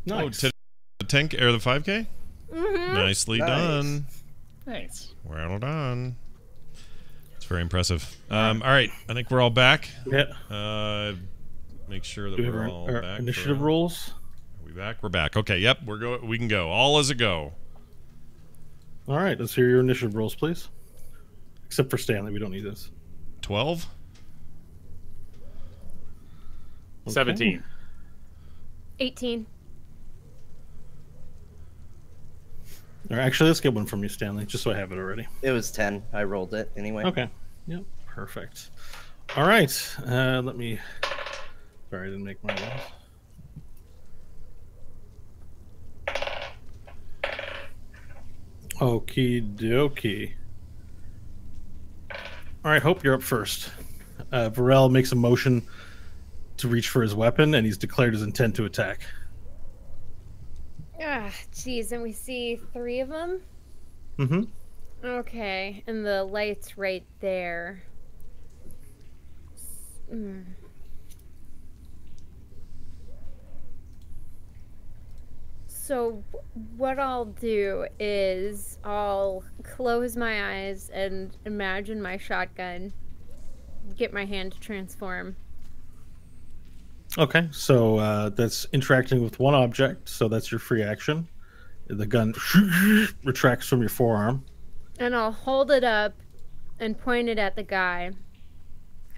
Nice. Oh, to the 10K or the 5K? Nicely done. Nice. Well done. It's very impressive. All right, I think we're all back. Yeah. Make sure that Do we we're have all our back. initiative rolls? Are we back? We're back. Okay. Yep. We can go. All as a go. All right. Let's hear your initiative rolls, please. Except for Stanley, we don't need this. 12. 17. 18. Or actually, let's get one from you, Stanley, just so I have it already. It was 10. I rolled it anyway. Okay. Yep. Perfect. All right. Let me. Sorry, I didn't make my rolls. Okie dokie. All right, Hope, you're up first. Varel makes a motion to reach for his weapon, and he's declared his intent to attack. Ah, jeez, and we see 3 of them? Mm-hmm. Okay, and the light's right there. So what I'll do is I'll close my eyes and imagine my shotgun. Get my hand to transform. Okay, so that's interacting with one object, so that's your free action. The gun retracts from your forearm. And I'll hold it up and point it at the guy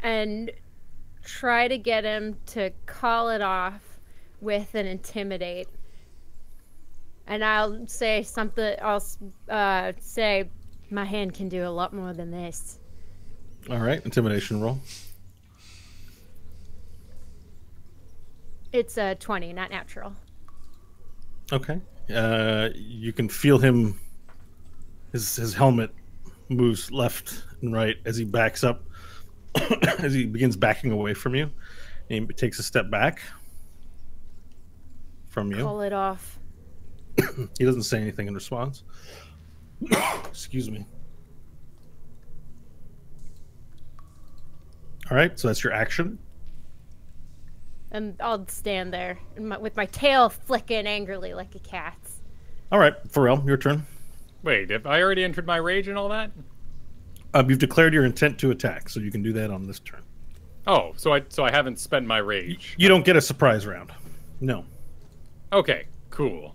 and try to get him to call it off with an intimidate. And I'll say something, I'll say, my hand can do a lot more than this. All right, intimidation roll. It's a 20, not natural. Okay. You can feel him, his helmet moves left and right as he backs up, as he begins backing away from you. And he takes a step back from you. Call it off. He doesn't say anything in response. Excuse me. All right, so that's your action. And I'll stand there with my tail flicking angrily like a cat's. All right, Pharrell, your turn. Wait, have I already entered my rage and all that? You've declared your intent to attack, so you can do that on this turn. Oh, so I haven't spent my rage. You don't get a surprise round. No. Okay, cool.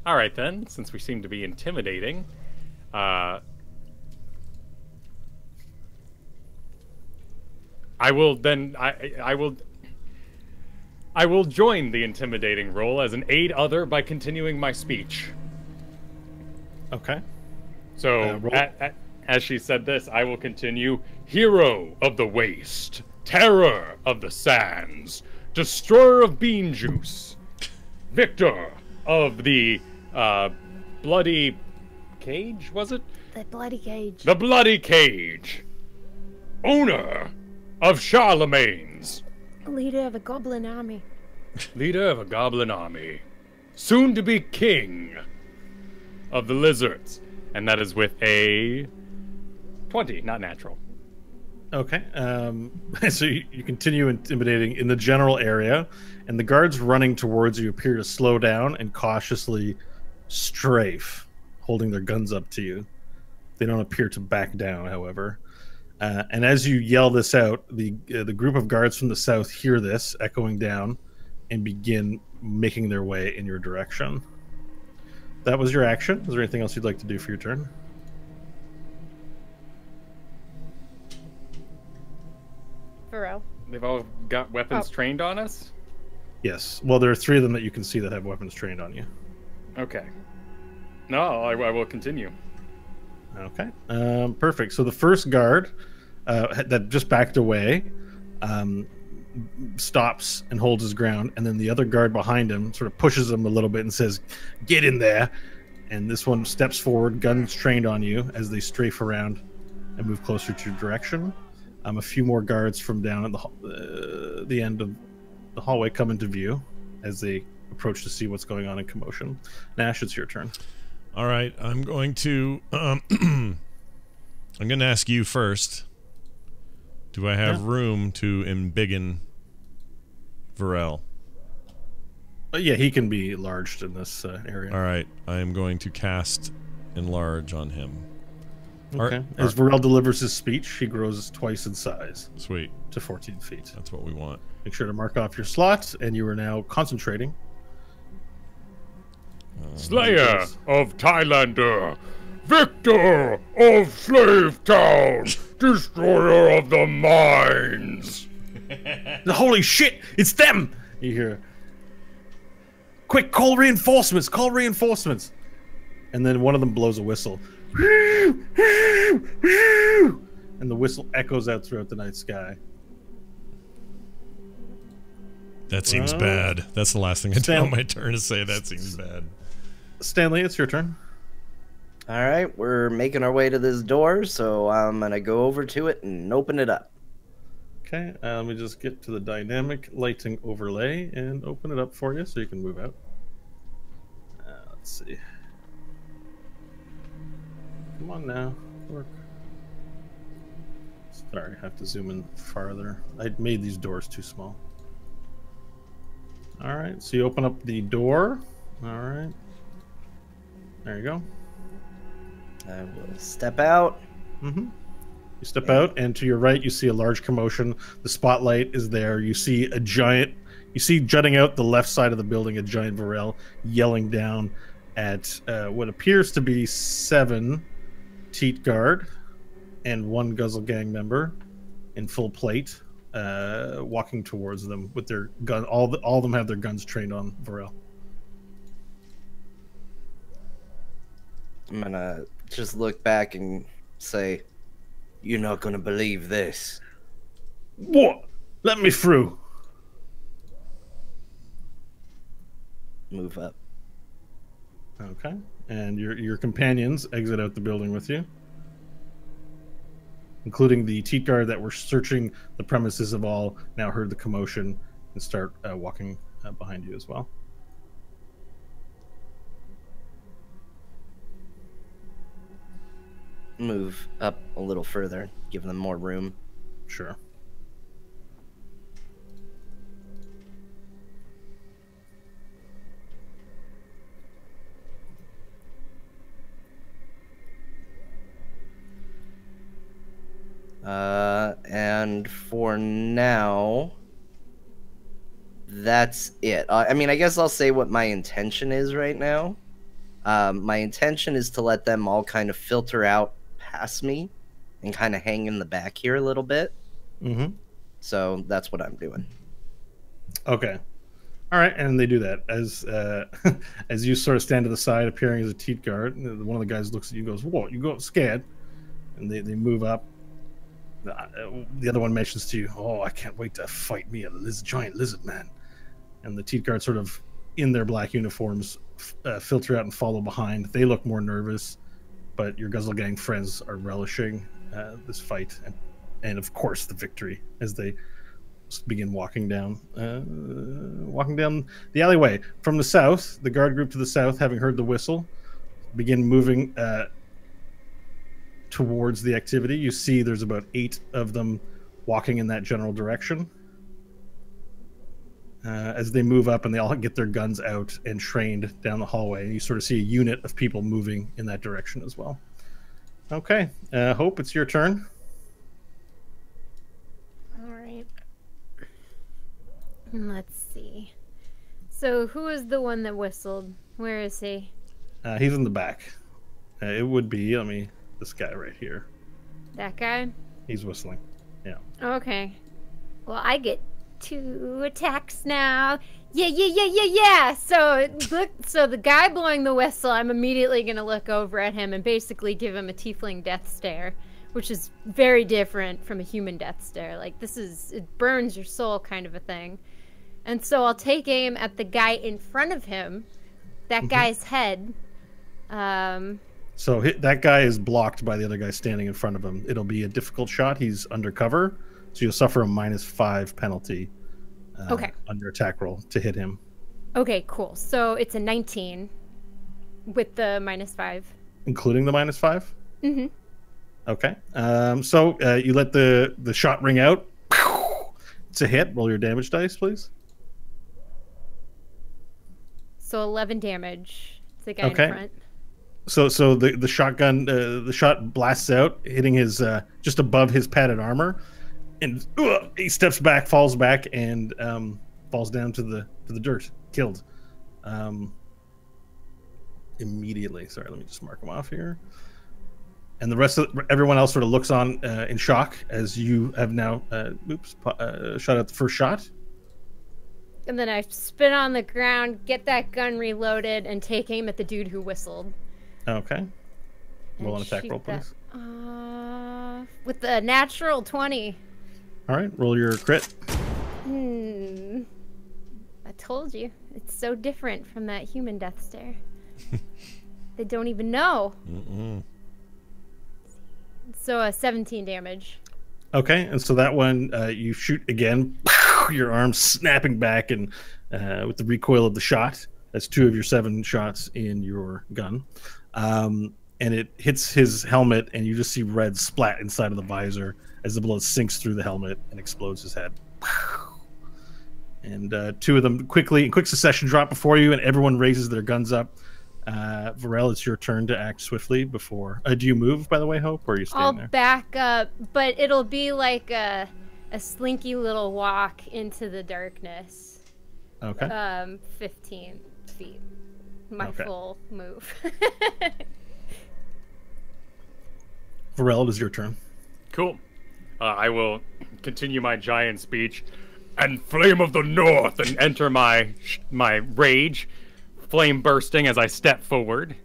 All right then, since we seem to be intimidating, I will then I will join the intimidating role as an aid other by continuing my speech. Okay. So, as she said this, I will continue. Hero of the waste, terror of the sands, destroyer of bean juice, victor of the bloody cage, was it? The bloody cage. The bloody cage. Owner of Charlemagne's. Leader of a goblin army. Leader of a goblin army. Soon to be king of the lizards. And that is with a 20, not natural. Okay. So you continue intimidating in the general area, and the guards running towards you appear to slow down and cautiously strafe, holding their guns up to you. They don't appear to back down, however. And as you yell this out, the group of guards from the south hear this echoing down and begin making their way in your direction. That was your action. Is there anything else you'd like to do for your turn? Pharrell. They've all got weapons trained on us? Yes. Well, there are 3 of them that you can see that have weapons trained on you. Okay. No, I will continue. Okay. Perfect. So the first guard that just backed away stops and holds his ground, and then the other guard behind him sort of pushes him a little bit and says, "Get in there." And this one steps forward, guns trained on you, as they strafe around and move closer to your direction. A few more guards from down at the end of the hallway come into view as they approach to see what's going on in commotion. Nash, it's your turn. All right, I'm going to I'm going to ask you first. Do I have room to embiggen Varel? Yeah, he can be enlarged in this area. All right, I am going to cast enlarge on him. Okay. As Varel delivers his speech, he grows twice in size. Sweet. To 14 feet. That's what we want. Make sure to mark off your slots, and you are now concentrating. Slayer of Thailander, victor of Slave Town, destroyer of the mines. Holy shit! It's them! You hear, quick, call reinforcements! Call reinforcements! And then one of them blows a whistle. And the whistle echoes out throughout the night sky. That seems bad. That's the last thing I do on my turn, is say that seems bad. Stanley, it's your turn. All right, we're making our way to this door, so I'm going to go over to it and open it up. Okay, let me just get to the dynamic lighting overlay and open it up for you so you can move out. Let's see. Come on now, work. Sorry, I have to zoom in farther. I made these doors too small. All right, so you open up the door. All right. There you go. I will step out. Mm-hmm. You step out, and to your right, you see a large commotion. The spotlight is there. You see a giant. You see jutting out the left side of the building a giant Varel yelling down at what appears to be 7 Teat Guard and 1 Guzzle Gang member in full plate, walking towards them with their gun. All of them have their guns trained on Varel. I'm gonna just look back and say, "You're not gonna believe this." What? Let me through. Move up. Okay, and your companions exit out the building with you, including the Teat Guard that were searching the premises of all. Now heard the commotion and start walking behind you as well. Move up a little further, give them more room. Sure. And for now, that's it. I mean, I guess I'll say what my intention is right now. My intention is to let them all kind of filter out past me and kind of hang in the back here a little bit. Mm-hmm. So that's what I'm doing. Okay. All right, and they do that as as you sort of stand to the side, appearing as a Teat Guard. One of the guys looks at you, and goes, "Whoa!" You go scared, and they move up. The other one mentions to you, "Oh, I can't wait to fight me a giant lizard man." And the Teat Guard, sort of in their black uniforms, filter out and follow behind. They look more nervous, but your Guzzle Gang friends are relishing this fight, and of course the victory as they begin walking down the alleyway. From the south, the guard group to the south, having heard the whistle, begin moving towards the activity. You see there's about 8 of them walking in that general direction. As they move up and they all get their guns out and trained down the hallway, you sort of see a unit of people moving in that direction as well. Okay, Hope, it's your turn. All right. Let's see. So who is the one that whistled? Where is he? He's in the back. It would be, this guy right here. That guy? He's whistling. Yeah. Okay. Well, I get 2 attacks now. Yeah. So the guy blowing the whistle, I'm immediately going to look over at him and basically give him a tiefling death stare, which is very different from a human death stare. Like, it burns your soul kind of a thing. And so I'll take aim at the guy in front of him, that guy's head. So that guy is blocked by the other guy standing in front of him. It'll be a difficult shot. He's undercover, so you'll suffer a -5 penalty on your attack roll to hit him. Okay, cool. So it's a 19 with the -5. Including the -5? Mm-hmm. Okay. So you let the shot ring out. It's a hit. Roll your damage dice, please. So 11 damage to the guy Okay. in front. So the shotgun, the shot blasts out, hitting his just above his padded armor, and he steps back, falls back, and falls down to the dirt, killed. Immediately. Sorry, let me just mark him off here. And the rest of everyone else sort of looks on in shock as you have now shot out the first shot. And then I spin on the ground, get that gun reloaded, and take aim at the dude who whistled. Okay. Roll an And attack shoot roll, please. With the natural 20. All right, roll your crit. I told you. It's so different from that human death stare. They don't even know. So 17 damage. Okay, and so that one you shoot again, your arm snapping back, and with the recoil of the shot, that's 2 of your 7 shots in your gun, and it hits his helmet, and you just see red splat inside of the visor as the bullet sinks through the helmet and explodes his head. And 2 of them quickly, in quick succession, drop before you, and everyone raises their guns up. Varel, it's your turn to act swiftly before. Do you move, by the way, Hope, or are you staying I'll there? back up, but it'll be like a slinky little walk into the darkness. Okay. 15 feet. My Okay. full move. Varel, it is your turn. Cool. I will continue my giant speech and flame of the north and enter my rage, flame bursting as I step forward.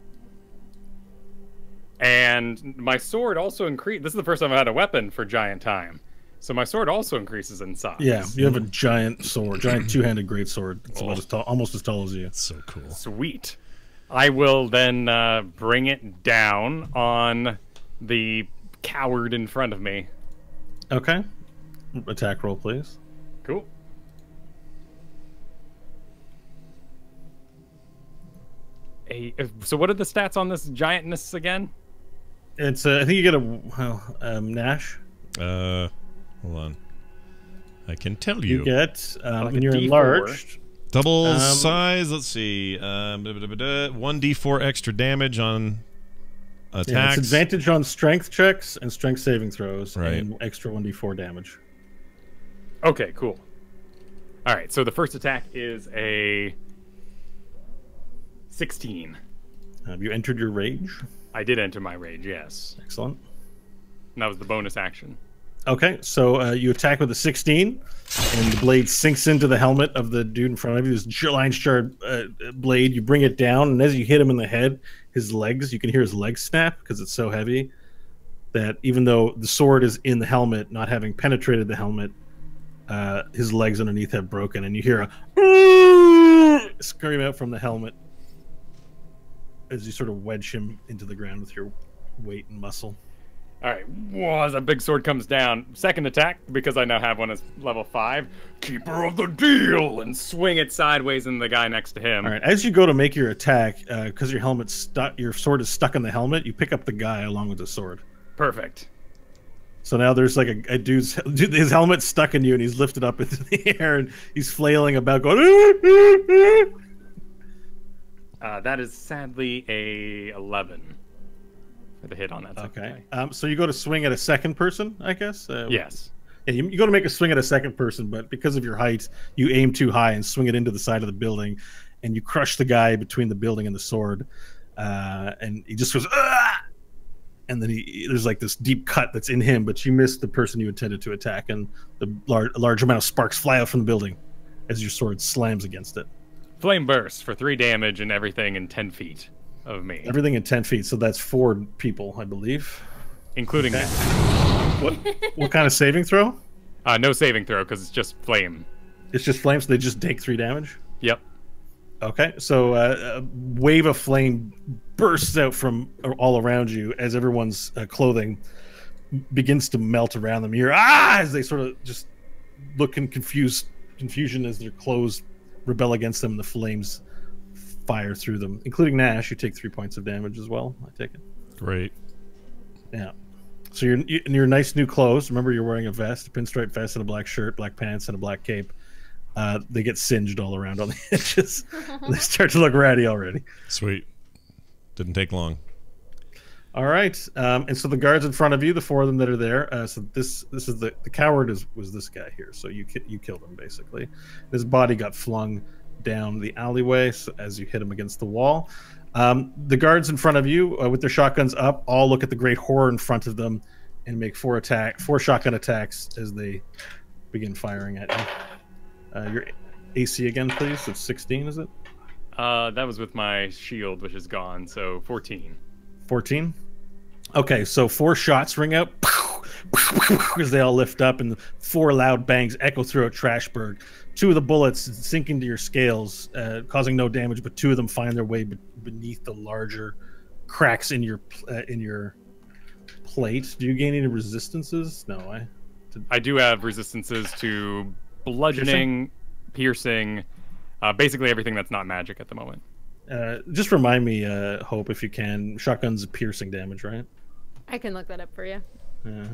And my sword also increased. This is the first time I've had a weapon for giant time. So my sword also increases in size. Yeah, you have a giant sword, giant two-handed great sword. It's about as tall, almost as tall as you. So cool. Sweet. I will then bring it down on the coward in front of me. Okay. Attack roll, please. Cool. So what are the stats on this giantness again? It's I think you get a Nash. Hold on. I can tell You you. get Like when a you're D4. enlarged. Double size. Let's see. 1d4 extra damage on attacks. Yeah, it's advantage on strength checks and strength saving throws, Right. and extra 1d4 damage. Okay, cool. All right, so the first attack is a 16. Have you entered your rage? I did enter my rage, yes. Excellent. And that was the bonus action. Okay, so you attack with a 16, and the blade sinks into the helmet of the dude in front of you. This line-sharp blade. You bring it down, and as you hit him in the head, his legs, you can hear his legs snap because it's so heavy that even though the sword is in the helmet, not having penetrated the helmet, his legs underneath have broken, and you hear a scream out from the helmet as you sort of wedge him into the ground with your weight and muscle. All right, whoa, as that big sword comes down. Second attack, because I now have one as level 5. Keeper of the deal! And swing it sideways in the guy next to him. All right, as you go to make your attack, because your helmet's stuck, your sword is stuck in the helmet. You pick up the guy along with the sword. Perfect. So now there's like a dude's his helmet's stuck in you, and he's lifted up into the air, and he's flailing about, going. That is sadly a 11 for the hit on that. Okay. So you go to swing at a second person, I guess. Yes. Yeah, you go to make a swing at a second person, but because of your height, you aim too high and swing it into the side of the building, and you crush the guy between the building and the sword, and he just goes, "Ah!" And then there's like this deep cut that's in him, but you missed the person you intended to attack, and a large amount of sparks fly out from the building as your sword slams against it. Flame burst for 3 damage and everything in 10 feet of me. Everything in 10 feet, so that's 4 people, I believe. Including me. What kind of saving throw? No saving throw, because it's just flame. It's just flames, so they just take 3 damage? Yep. Okay, so a wave of flame bursts out from all around you as everyone's clothing begins to melt around them. You're as they sort of just look in confusion as their clothes rebel against them, and the flames fire through them, including Nash. You take 3 points of damage as well, I take it. Great. Yeah. So you're in your nice new clothes. Remember, you're wearing a vest, a pinstripe vest, and a black shirt, black pants, and a black cape. they get singed all around on the edges. They start to look ratty already. Sweet. Didn't take long. All right, and so the guards in front of you, the 4 of them that are there. So this is the coward was this guy here. So you killed him basically. His body got flung down the alleyway as you hit him against the wall. The guards in front of you with their shotguns up all look at the great horror in front of them and make 4 shotgun attacks as they begin firing at you. Your AC again, please. It's 16, is it? That was with my shield, which is gone, so 14. 14. Okay, so 4 shots ring out as they all lift up, and 4 loud bangs echo throughout Trashburg. 2 of the bullets sink into your scales, causing no damage, but 2 of them find their way beneath the larger cracks in your plate. Do you gain any resistances? No, I do have resistances to bludgeoning, piercing, basically everything that's not magic at the moment. Just remind me, Hope, if you can. Shotgun's piercing damage, right? I can look that up for you. Yeah.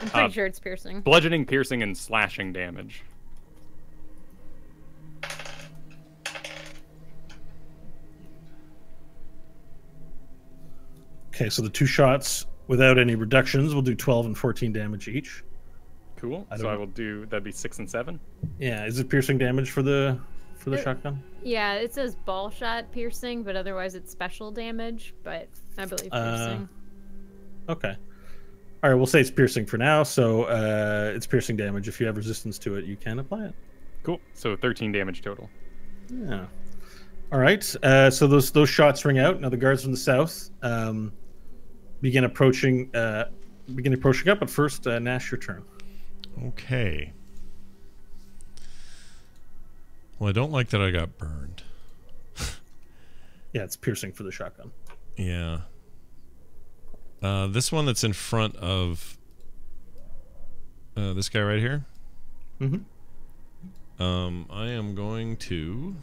I'm pretty sure it's piercing. Bludgeoning, piercing, and slashing damage. Okay, so the 2 shots without any reductions will do 12 and 14 damage each. Cool. So I will do, that'd be 6 and 7. Yeah, is it piercing damage for the shotgun? Yeah, it says ball shot piercing, but otherwise it's special damage, but I believe piercing. Okay. All right, we'll say it's piercing for now, so it's piercing damage. If you have resistance to it, you can apply it. Cool. So 13 damage total. Yeah. All right, so those shots ring out. Now the guards from the south begin approaching up, but first, Nash, your turn. Okay. Well, I don't like that I got burned. Yeah, it's piercing for the shotgun. Yeah. This one that's in front of this guy right here. Mm-hmm. I am going to...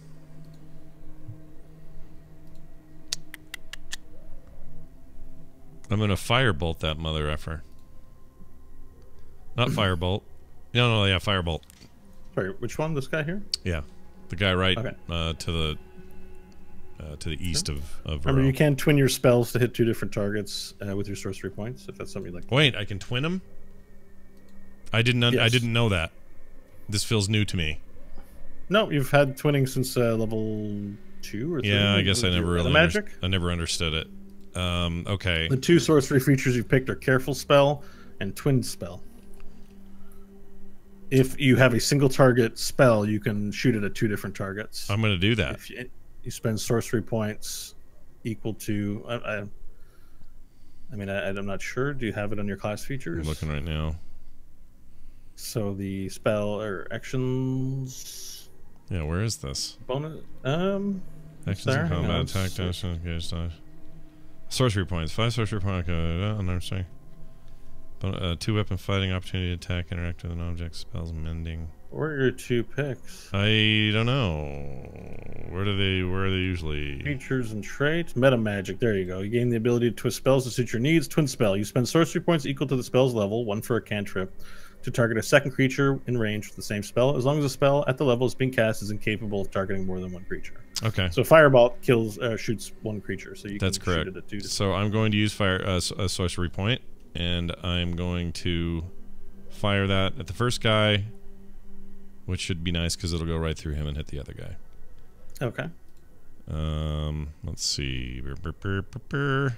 I'm going to firebolt that mother effer. Not firebolt. No, yeah, firebolt. Sorry, which one? This guy here? Yeah. The guy right Okay. to the east of Remember, Varro. you can twin your spells to hit 2 different targets with your sorcery points, if that's something you'd like to. Wait, I can twin them? I didn't I Yes. didn't know that. This feels new to me. No, you've had twinning since level 2 or 3. Yeah, I guess I never really magic. I never understood it. Okay. The 2 sorcery features you've picked are Careful Spell and Twin Spell. If you have a single target spell, you can shoot it at 2 different targets. I'm going to do that. If you spend sorcery points equal to... I'm not sure. Do you have it on your class features? I'm looking right now. So the spell or actions... Yeah, where is this? Bonus... Actions there, in hang combat, on, attack, dash, engage, dodge. Sorcery points. 5 sorcery points. Understanding. 2 weapon fighting, opportunity to attack, interact with an object, spells, mending. Where are your 2 picks? I don't know. Where are they usually? Features and traits. Meta magic. There you go. You gain the ability to twist spells to suit your needs. Twin spell. You spend sorcery points equal to the spell's level, 1 for a cantrip, to target a second creature in range with the same spell, as long as the spell at the level it's being cast is incapable of targeting more than 1 creature. Okay. So Fireball shoots 1 creature. So you That's can correct. shoot it at 2. So I'm going to use a sorcery point, and I'm going to fire that at the first guy, which should be nice because it'll go right through him and hit the other guy. Okay. Let's see. So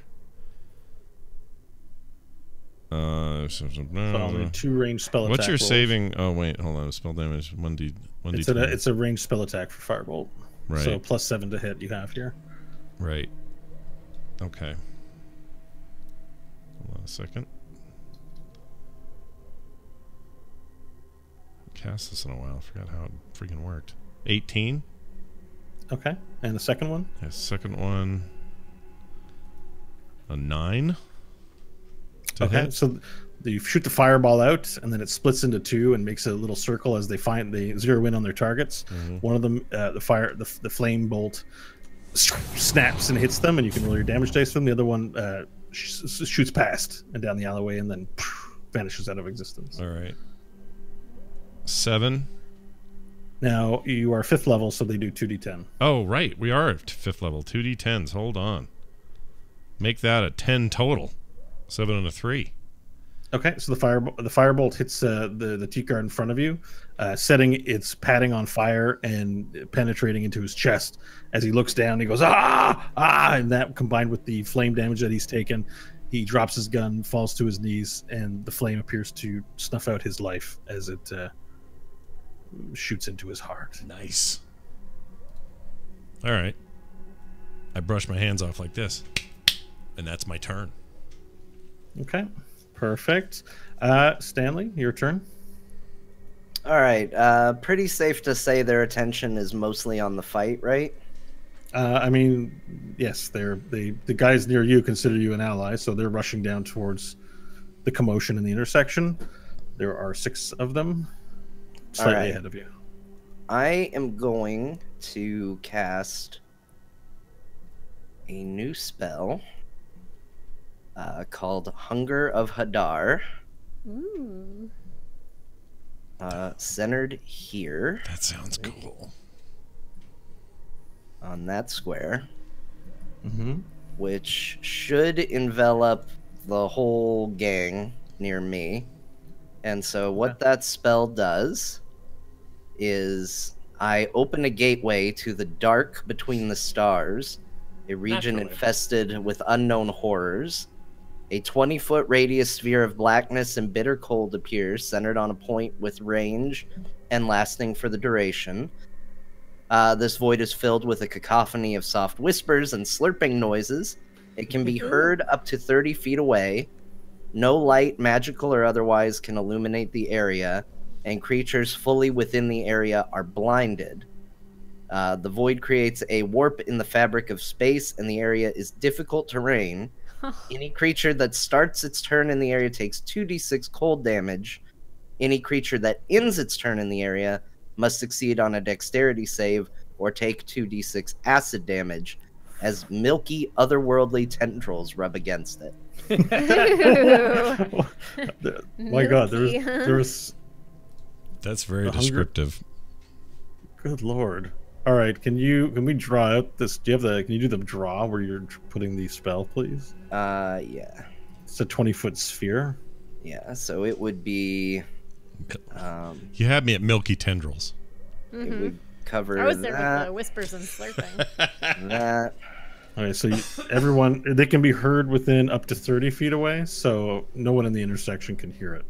only 2 ranged spell attack What's your rolls. saving? Oh wait, hold on. Spell damage 1d. It's a ranged spell attack for Firebolt. Right. So +7 to hit you have here. Right. Okay. Hold on a second. Cast this in a while. I forgot how it freaking worked. 18. Okay. And the second one? Yeah, second one. A 9. To Okay. hit. So you shoot the fireball out, and then it splits into 2 and makes a little circle as they zero in on their targets. Mm-hmm. One of them, the flame bolt snaps and hits them, and you can roll your damage dice for them. The other one shoots past and down the alleyway, and then vanishes out of existence. All right. 7. Now you are 5th level, so they do 2d10. Oh, right. We are at 5th level. 2d10s. Hold on. Make that a 10 total. 7 and a 3. Okay, so the firebolt hits the teak guard in front of you, setting its padding on fire and penetrating into his chest. As he looks down, he goes, ah! Ah! And that combined with the flame damage that he's taken, he drops his gun, falls to his knees, and the flame appears to snuff out his life as it shoots into his heart. Nice. All right. I brush my hands off like this, and that's my turn. Okay, perfect. Stanley, your turn. All right. Pretty safe to say their attention is mostly on the fight, right? I mean, yes, the guys near you consider you an ally, so they're rushing down towards the commotion in the intersection. There are 6 of them, slightly ahead of you. I am going to cast a new spell called Hunger of Hadar. Ooh. Centered here. That sounds cool. On that square. Mm-hmm. Which should envelop the whole gang near me. And so what that spell does is I open a gateway to the dark between the stars, a region infested with unknown horrors. A 20-foot radius sphere of blackness and bitter cold appears, centered on a point with range and lasting for the duration. This void is filled with a cacophony of soft whispers and slurping noises. It can be heard up to 30 feet away. No light, magical or otherwise, can illuminate the area, and creatures fully within the area are blinded. The void creates a warp in the fabric of space, and the area is difficult terrain. Any creature that starts its turn in the area takes 2d6 cold damage. Any creature that ends its turn in the area must succeed on a dexterity save or take 2d6 acid damage as milky, otherworldly tendrils rub against it. My God, there's That's very descriptive. Good Lord. All right, can we draw out this? Can you do the draw where you're putting the spell, please? Yeah. It's a 20-foot sphere. Yeah, so it would be. You had me at milky tendrils. Mm-hmm. It would cover. I was there with the whispers and slurping. That. All right, so everyone, they can be heard within up to 30 feet away, so no one in the intersection can hear it.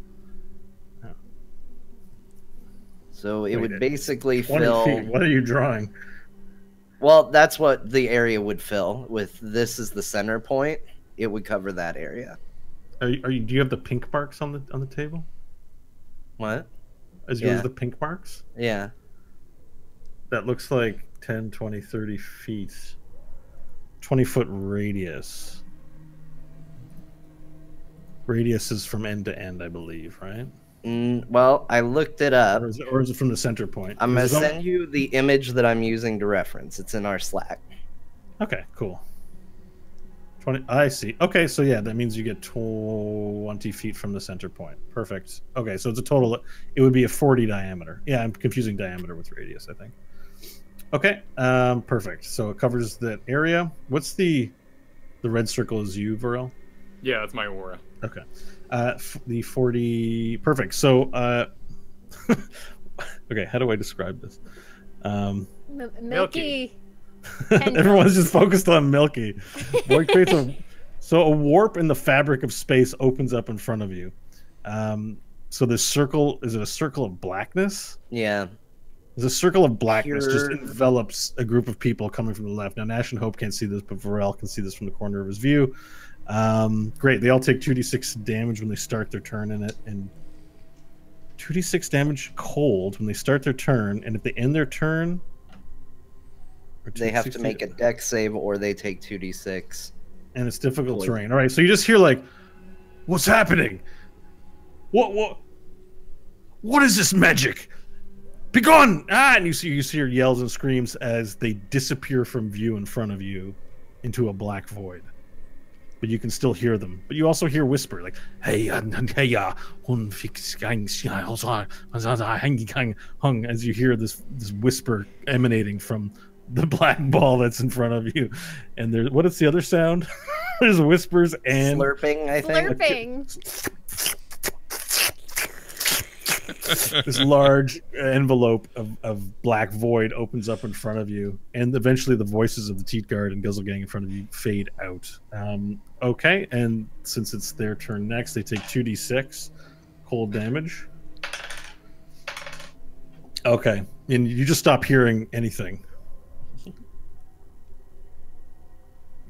So it would basically fill. Feet. What are you drawing? Well, that's what the area would fill. With this as the center point, it would cover that area. Do you have the pink marks on the table? What? As good as the pink marks? Yeah. That looks like 10, 20, 30 feet. 20-foot radius. Radius is from end to end, I believe, right? Well, I looked it up. Or is it from the center point? I'm going to send you the image that I'm using to reference. It's in our Slack. Okay, cool. 20. I see. Okay, so yeah, that means you get 20 feet from the center point. Perfect. Okay, so it's a total. It would be a 40 diameter. Yeah, I'm confusing diameter with radius, I think. Okay, perfect. So it covers that area. What's the red circle is you, Varel? Yeah, that's my aura. Okay. The 40. Perfect. So, okay, how do I describe this? Milky. Everyone's just focused on Milky. Void creates a warp in the fabric of space opens up in front of you. So this circle, is it a circle of blackness? Yeah. There's a circle of blackness just envelops a group of people coming from the left. Now, Nash and Hope can't see this, but Varel can see this from the corner of his view. Great. They all take 2d6 damage when they start their turn in it, and 2d6 damage cold when they start their turn, and if they end their turn, they have to make a dex save or they take 2d6. And it's difficult terrain. All right, so you just hear like, "What's happening? What is this magic? Begone!" And you hear yells and screams as they disappear from view in front of you into a black void. but you can still hear them. But you also hear whisper, like, hey, as you hear this whisper emanating from the black ball that's in front of you. And there's, what is the other sound? There's whispers and slurping, I think. Slurping. This large envelope of black void opens up in front of you, and eventually the voices of the Teat Guard and Guzzle Gang in front of you fade out. Okay, and since it's their turn next, they take 2d6 cold damage. Okay, and you just stop hearing anything.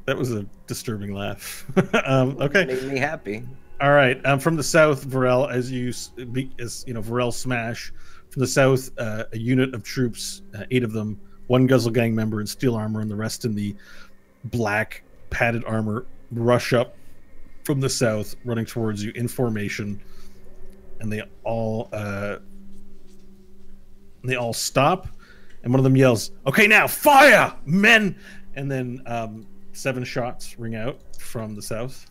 That was a disturbing laugh. Okay. Made me happy. All right. From the south, Varel, as you know, Varel smash. From the south, a unit of troops, 8 of them, 1 Guzzle Gang member in steel armor, and the rest in the black padded armor, rush up from the south, running towards you in formation, and they all stop, and one of them yells, "Okay, now fire, men!" And then 7 shots ring out from the south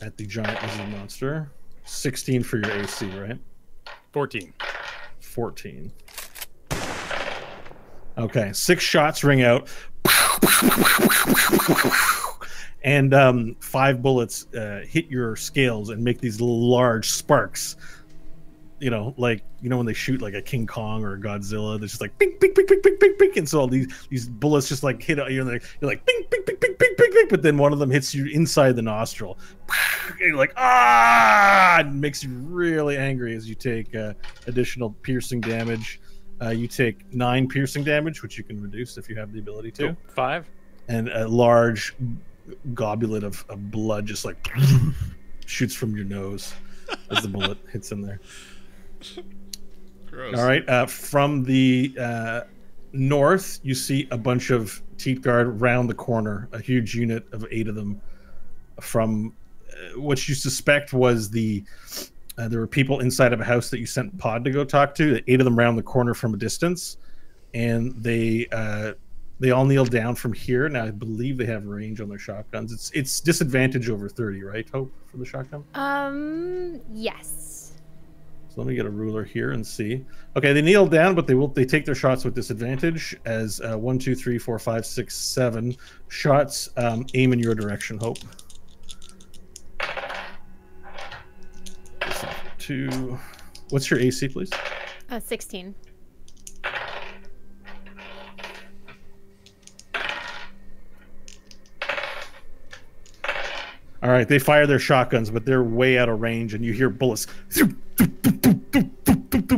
at the giant lizard monster. 16 for your AC, right? 14. 14. Okay, 6 shots ring out. And 5 bullets hit your scales and make these little large sparks. You know, like, you know when they shoot like a King Kong or a Godzilla, they're just like ping, ping, ping, ping, ping, ping, ping, and so all these bullets just like hit you, and you're like ping, ping, ping, ping, ping, ping, ping, but then one of them hits you inside the nostril, and you're like, ah! It makes you really angry as you take additional piercing damage. You take 9 piercing damage, which you can reduce if you have the ability to. 5. And a large goblet of blood just like shoots from your nose as the bullet hits in there. Gross. All right. From the north, you see a bunch of Teat Guard round the corner, a huge unit of 8 of them. From what you suspect was there were people inside of a house that you sent Pod to go talk to. 8 of them round the corner from a distance, and they all kneel down from here. Now I believe they have range on their shotguns. It's disadvantage over 30, right, Hope, for the shotgun? Yes. Let me get a ruler here and see. Okay, they kneel down, but they take their shots with disadvantage as 1, 2, 3, 4, 5, 6, 7 shots aim in your direction, Hope. 2. What's your AC, please? 16. All right, they fire their shotguns, but they're way out of range, and you hear bullets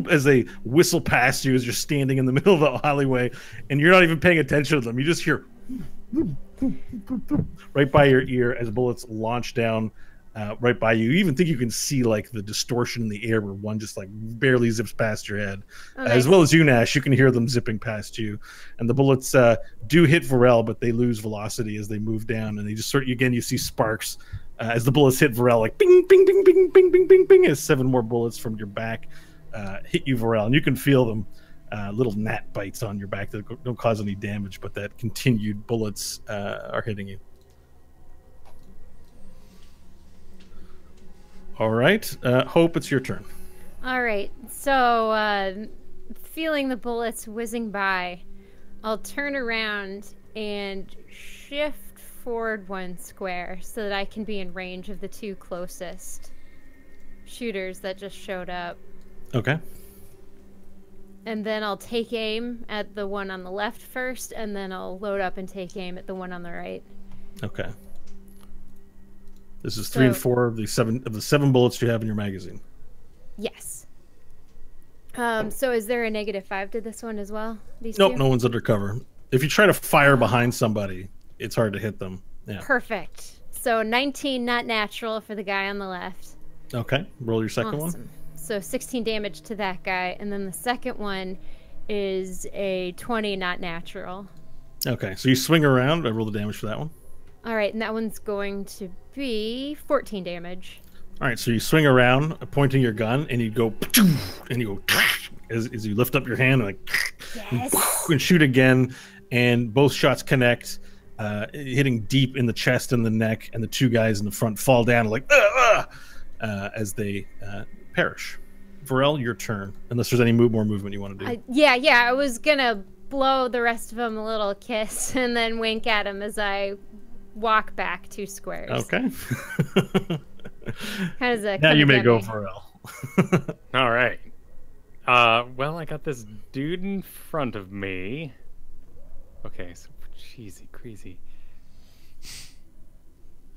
as they whistle past you as you're standing in the middle of the alleyway, and you're not even paying attention to them. You just hear right by your ear as bullets launch down right by you. You even think you can see like the distortion in the air where one just like barely zips past your head. Oh, nice. As well as you, Nash, you can hear them zipping past you. And the bullets do hit Varel, but they lose velocity as they move down. And they just you see sparks as the bullets hit Varel, like bing, bing, bing, bing, bing, bing, bing, bing, as 7 more bullets from your back hit you, Varel. And you can feel them, little gnat bites on your back that don't cause any damage, but that continued bullets are hitting you. All right, Hope, it's your turn. All right, so feeling the bullets whizzing by, I'll turn around and shift forward 1 square so that I can be in range of the 2 closest shooters that just showed up. Okay. And then I'll take aim at the one on the left first, and then I'll load up and take aim at the one on the right. Okay. This is 3 and 4 of the 7 bullets you have in your magazine. Yes. So is there a -5 to this one as well? These Nope, 2? no one's undercover. If you try to fire behind somebody, it's hard to hit them. Yeah. Perfect. So 19 not natural for the guy on the left. Okay, roll your second Awesome. one. So 16 damage to that guy, and then the second one is a 20 not natural. Okay, so you swing around. I roll the damage for that one. All right, and that one's going to be 14 damage. All right, so you swing around, pointing your gun, and you go, and you go, as you lift up your hand, like, Yes. and shoot again, and both shots connect. hitting deep in the chest and the neck, and the two guys in the front fall down like as they perish. Varel, your turn. Unless there's any more movement you want to do. Yeah. I was gonna blow the rest of them a little kiss and then wink at him as I walk back 2 squares. Okay. Now you may go, Varel. All right. Well, I got this dude in front of me. Okay, so cheesy, crazy.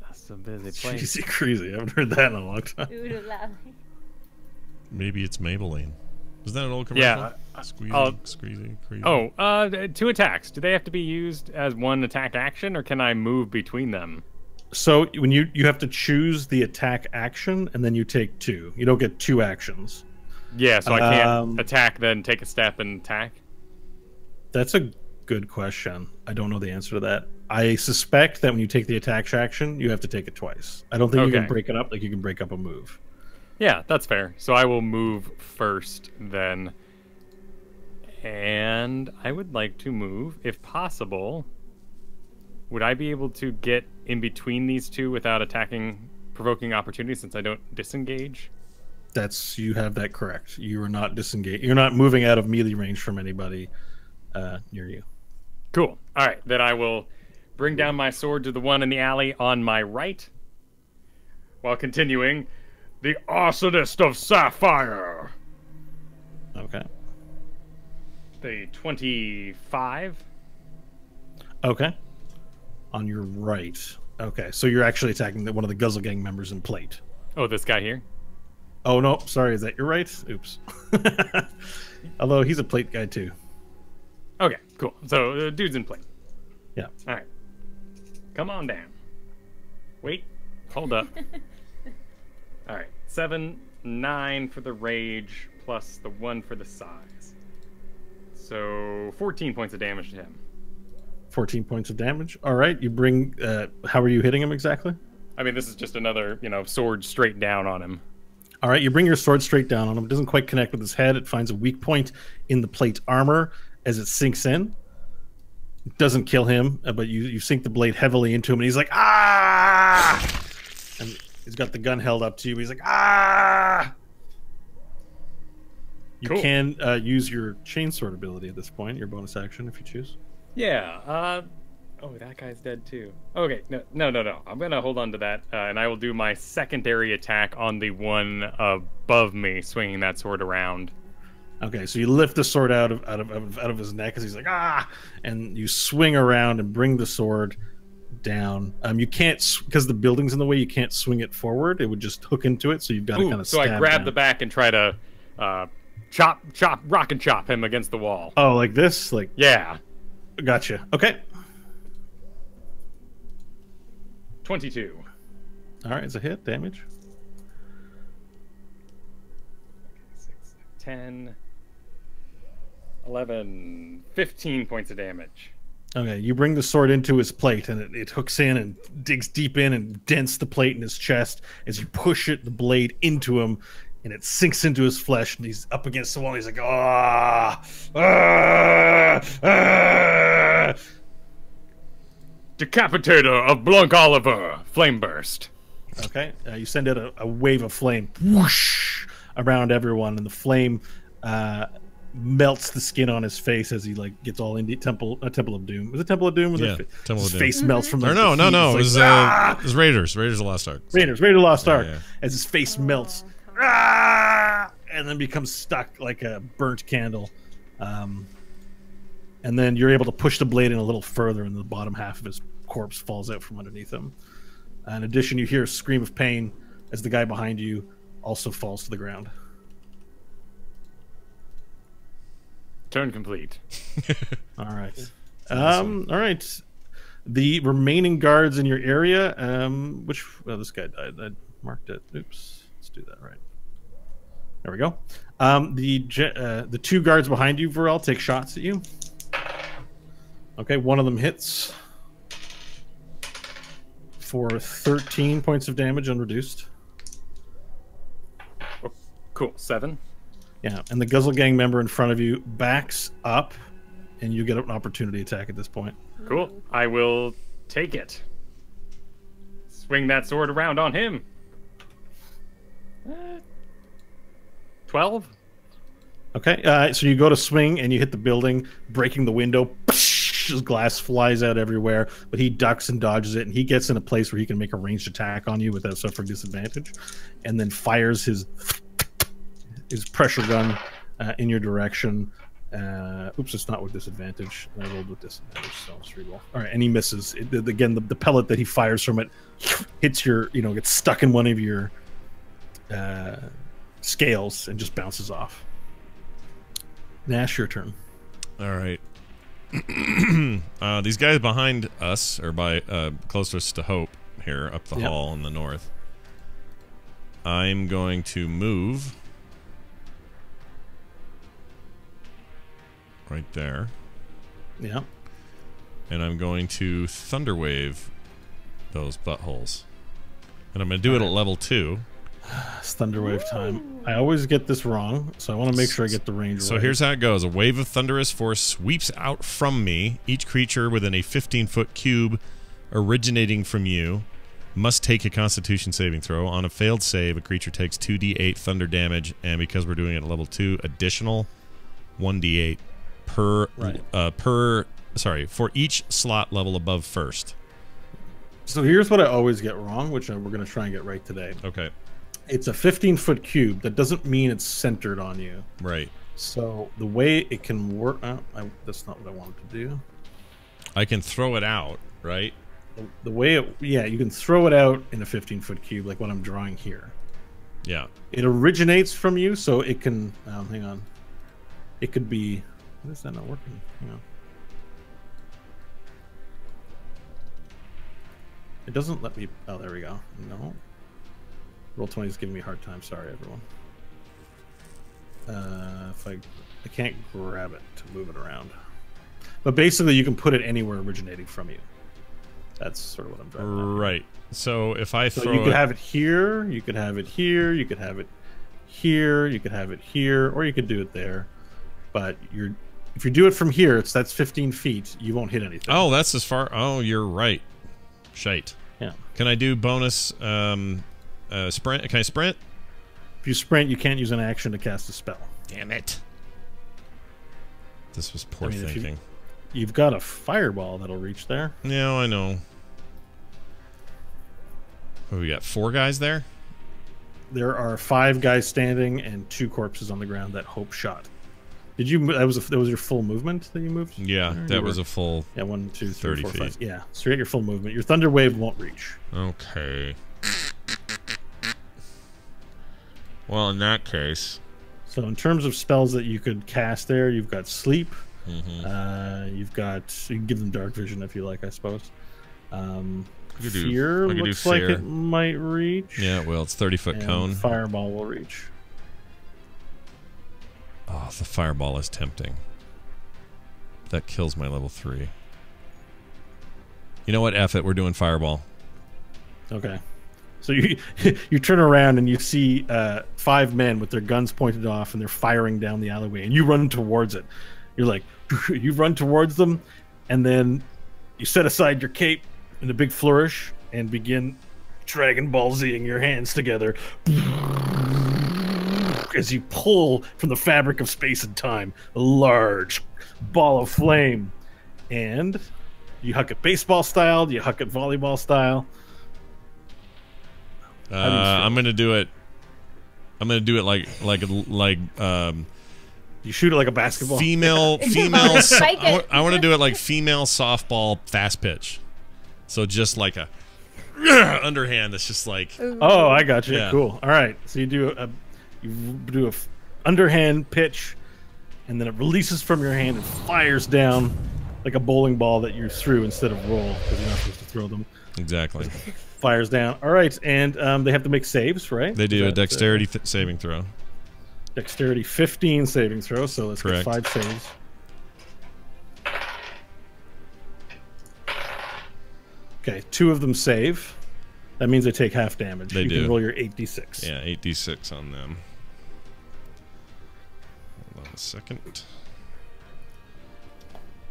That's so busy playing. Cheesy, crazy. I haven't heard that in a long time. Maybe it's Maybelline. Is that an old commercial? Yeah. Squeezy, crazy. Oh, 2 attacks. Do they have to be used as one attack action, or can I move between them? So when you have to choose the attack action, and then you take 2. You don't get 2 actions. Yeah, so I can't attack, then take a step and attack? That's a good question. I don't know the answer to that. I suspect that when you take the attack action, you have to take it twice. I don't think you can break it up like you can break up a move. Yeah, that's fair. So I will move first then. And I would like to move, if possible. Would I be able to get in between these two without attacking, provoking opportunity, since I don't disengage? You have that correct. You are not disengaged. You're not moving out of melee range from anybody near you. Cool. All right, then I will bring down my sword to the one in the alley on my right, while continuing the Arsonist of Sapphire. Okay. The 25. Okay. On your right. Okay, so you're actually attacking one of the Guzzle Gang members in plate. Oh, this guy here? Oh, no. Sorry, is that your right? Oops. Although he's a plate guy, too. Okay, cool. So, dude's in plate. Yeah. All right. Come on down. Wait. Hold up. All right. 7, 9 for the rage, plus the 1 for the size. So, 14 points of damage to him. 14 points of damage. All right, you bring... how are you hitting him exactly? I mean, this is just another, sword straight down on him. All right, you bring your sword straight down on him. It doesn't quite connect with his head. It finds a weak point in the plate armor as it sinks in. It doesn't kill him, but you sink the blade heavily into him, and he's like, ah! And he's got the gun held up to you. He's like, ah! You can use your chainsword ability at this point, your bonus action, if you choose. Yeah. Oh, that guy's dead too. Okay, no. I'm gonna hold on to that, and I will do my secondary attack on the one above me, swinging that sword around. Okay, so you lift the sword out of his neck as he's like, ah, and you swing around and bring the sword down. You can't, because the building's in the way, you can't swing it forward. It would just hook into it, so you've got to kind of. So I grab the back and try to rock and chop him against the wall. Oh, like this, like yeah. Gotcha. Okay. 22. All right, it's a hit. Damage. 6, 10, 11, 15 points of damage. Okay, you bring the sword into his plate, and it hooks in and digs deep in and dents the plate in his chest. As you push the blade into him, and it sinks into his flesh, and he's up against the wall. And he's like, ah, ah, ah. Decapitator of Blanc Oliver, flame burst. Okay, you send out a wave of flame, whoosh, around everyone, and the flame melts the skin on his face as he gets all into Temple of Doom. Was it Temple of Doom? Yeah, Temple of Doom. His face melts from the no. It was Raiders of the Lost Ark. Raiders of the Lost Ark. Yeah. As his face melts, and then becomes stuck like a burnt candle. And then you're able to push the blade in a little further, and the bottom half of his corpse falls out from underneath him. In addition, you hear a scream of pain as the guy behind you also falls to the ground. Turn complete. All right. All right. The remaining guards in your area, this guy died. I marked it. Oops. Let's do that right. There we go. The 2 guards behind you, Varel, take shots at you. Okay, one of them hits for 13 points of damage unreduced. Oh, cool. 7. Yeah, and the Guzzle Gang member in front of you backs up, and you get an opportunity attack at this point. Cool. I will take it. Swing that sword around on him. 12. Okay, so you go to swing and you hit the building, breaking the window. His glass flies out everywhere, but he ducks and dodges it, and he gets in a place where he can make a ranged attack on you without suffering disadvantage, and then fires his pressure gun in your direction. Oops, it's not with disadvantage. I rolled with disadvantage, so let's reroll. All right, and he misses. Again, the pellet that he fires from it hits your, gets stuck in one of your scales and just bounces off. Nash, your turn. All right. These guys behind us, or by closest to Hope here, up the hall in the north. I'm going to move right there. Yeah. And I'm going to Thunderwave those buttholes. And I'm going to do it at level 2. It's Thunderwave time. I always get this wrong, so I want to make sure I get the range right. So here's how it goes. A wave of thunderous force sweeps out from me. Each creature within a 15-foot cube originating from you must take a Constitution saving throw. On a failed save, a creature takes 2d8 thunder damage, and because we're doing it at level 2, additional 1d8 for each slot level above first. So here's what I always get wrong, which we're going to try and get right today. Okay. It's a 15-foot cube. That doesn't mean it's centered on you. Right. So the way it can work... that's not what I wanted to do. I can throw it out, right? The way it... Yeah, you can throw it out in a 15-foot cube, like what I'm drawing here. Yeah. It originates from you, so it can... hang on. It could be... What is that not working? Hang on. It doesn't let me... Oh, there we go. No. Roll20 is giving me a hard time. Sorry, everyone. If I can't grab it to move it around. But basically, you can put it anywhere originating from you. That's sort of what I'm driving at. Right. So if I throw you could have it here, you could have it here, you could have it here, you could have it here, or you could do it there. But if you do it from here, that's 15 feet. You won't hit anything. Oh, that's as far... Oh, you're right. Shite. Yeah. Can I do bonus sprint? Can I sprint? If you sprint, you can't use an action to cast a spell. Damn it. This was poor thinking. You've got a fireball that'll reach there. Yeah, I know. Oh, we got 4 guys there? There are 5 guys standing and 2 corpses on the ground that Hope shot. Did you? That was your full movement that you moved? Yeah, that was a full... Yeah, 1, 2, 3, 4, 5. feet. Yeah, so you're at your full movement. Your Thunder Wave won't reach. Okay. Well, in that case... So in terms of spells that you could cast there, you've got Sleep. Mm-hmm. You've got... You can give them Dark Vision if you like, I suppose. Fear looks like it might reach. Yeah, well, it's 30-foot cone. Fireball will reach. Oh, the fireball is tempting. That kills my level 3. You know what? F it. We're doing fireball. Okay. So you turn around and you see 5 men with their guns pointed off and they're firing down the alleyway, and you run towards it. You're like, you run towards them, and then you set aside your cape in a big flourish and begin Dragon Ball Z-ing your hands together as you pull from the fabric of space and time a large ball of flame. And you huck it baseball style, you huck it volleyball style. I'm gonna do it. I'm gonna do it like you shoot it like a basketball. Female. Spike I want to do it like female softball fast pitch. So just like a underhand. That's just like. Oh, I got you. Yeah. Cool. All right. So you do a underhand pitch, and then it releases from your hand and fires down like a bowling ball that you threw instead of roll, because you're not supposed to throw them. Exactly. Fires down. All right, and they have to make saves, right? They do a dexterity saving throw. Dexterity 15 saving throw, so let's Correct. get 5 saves. Okay, 2 of them save. That means they take half damage. They you do. can roll your 8d6. Yeah, 8d6 on them. Hold on a second.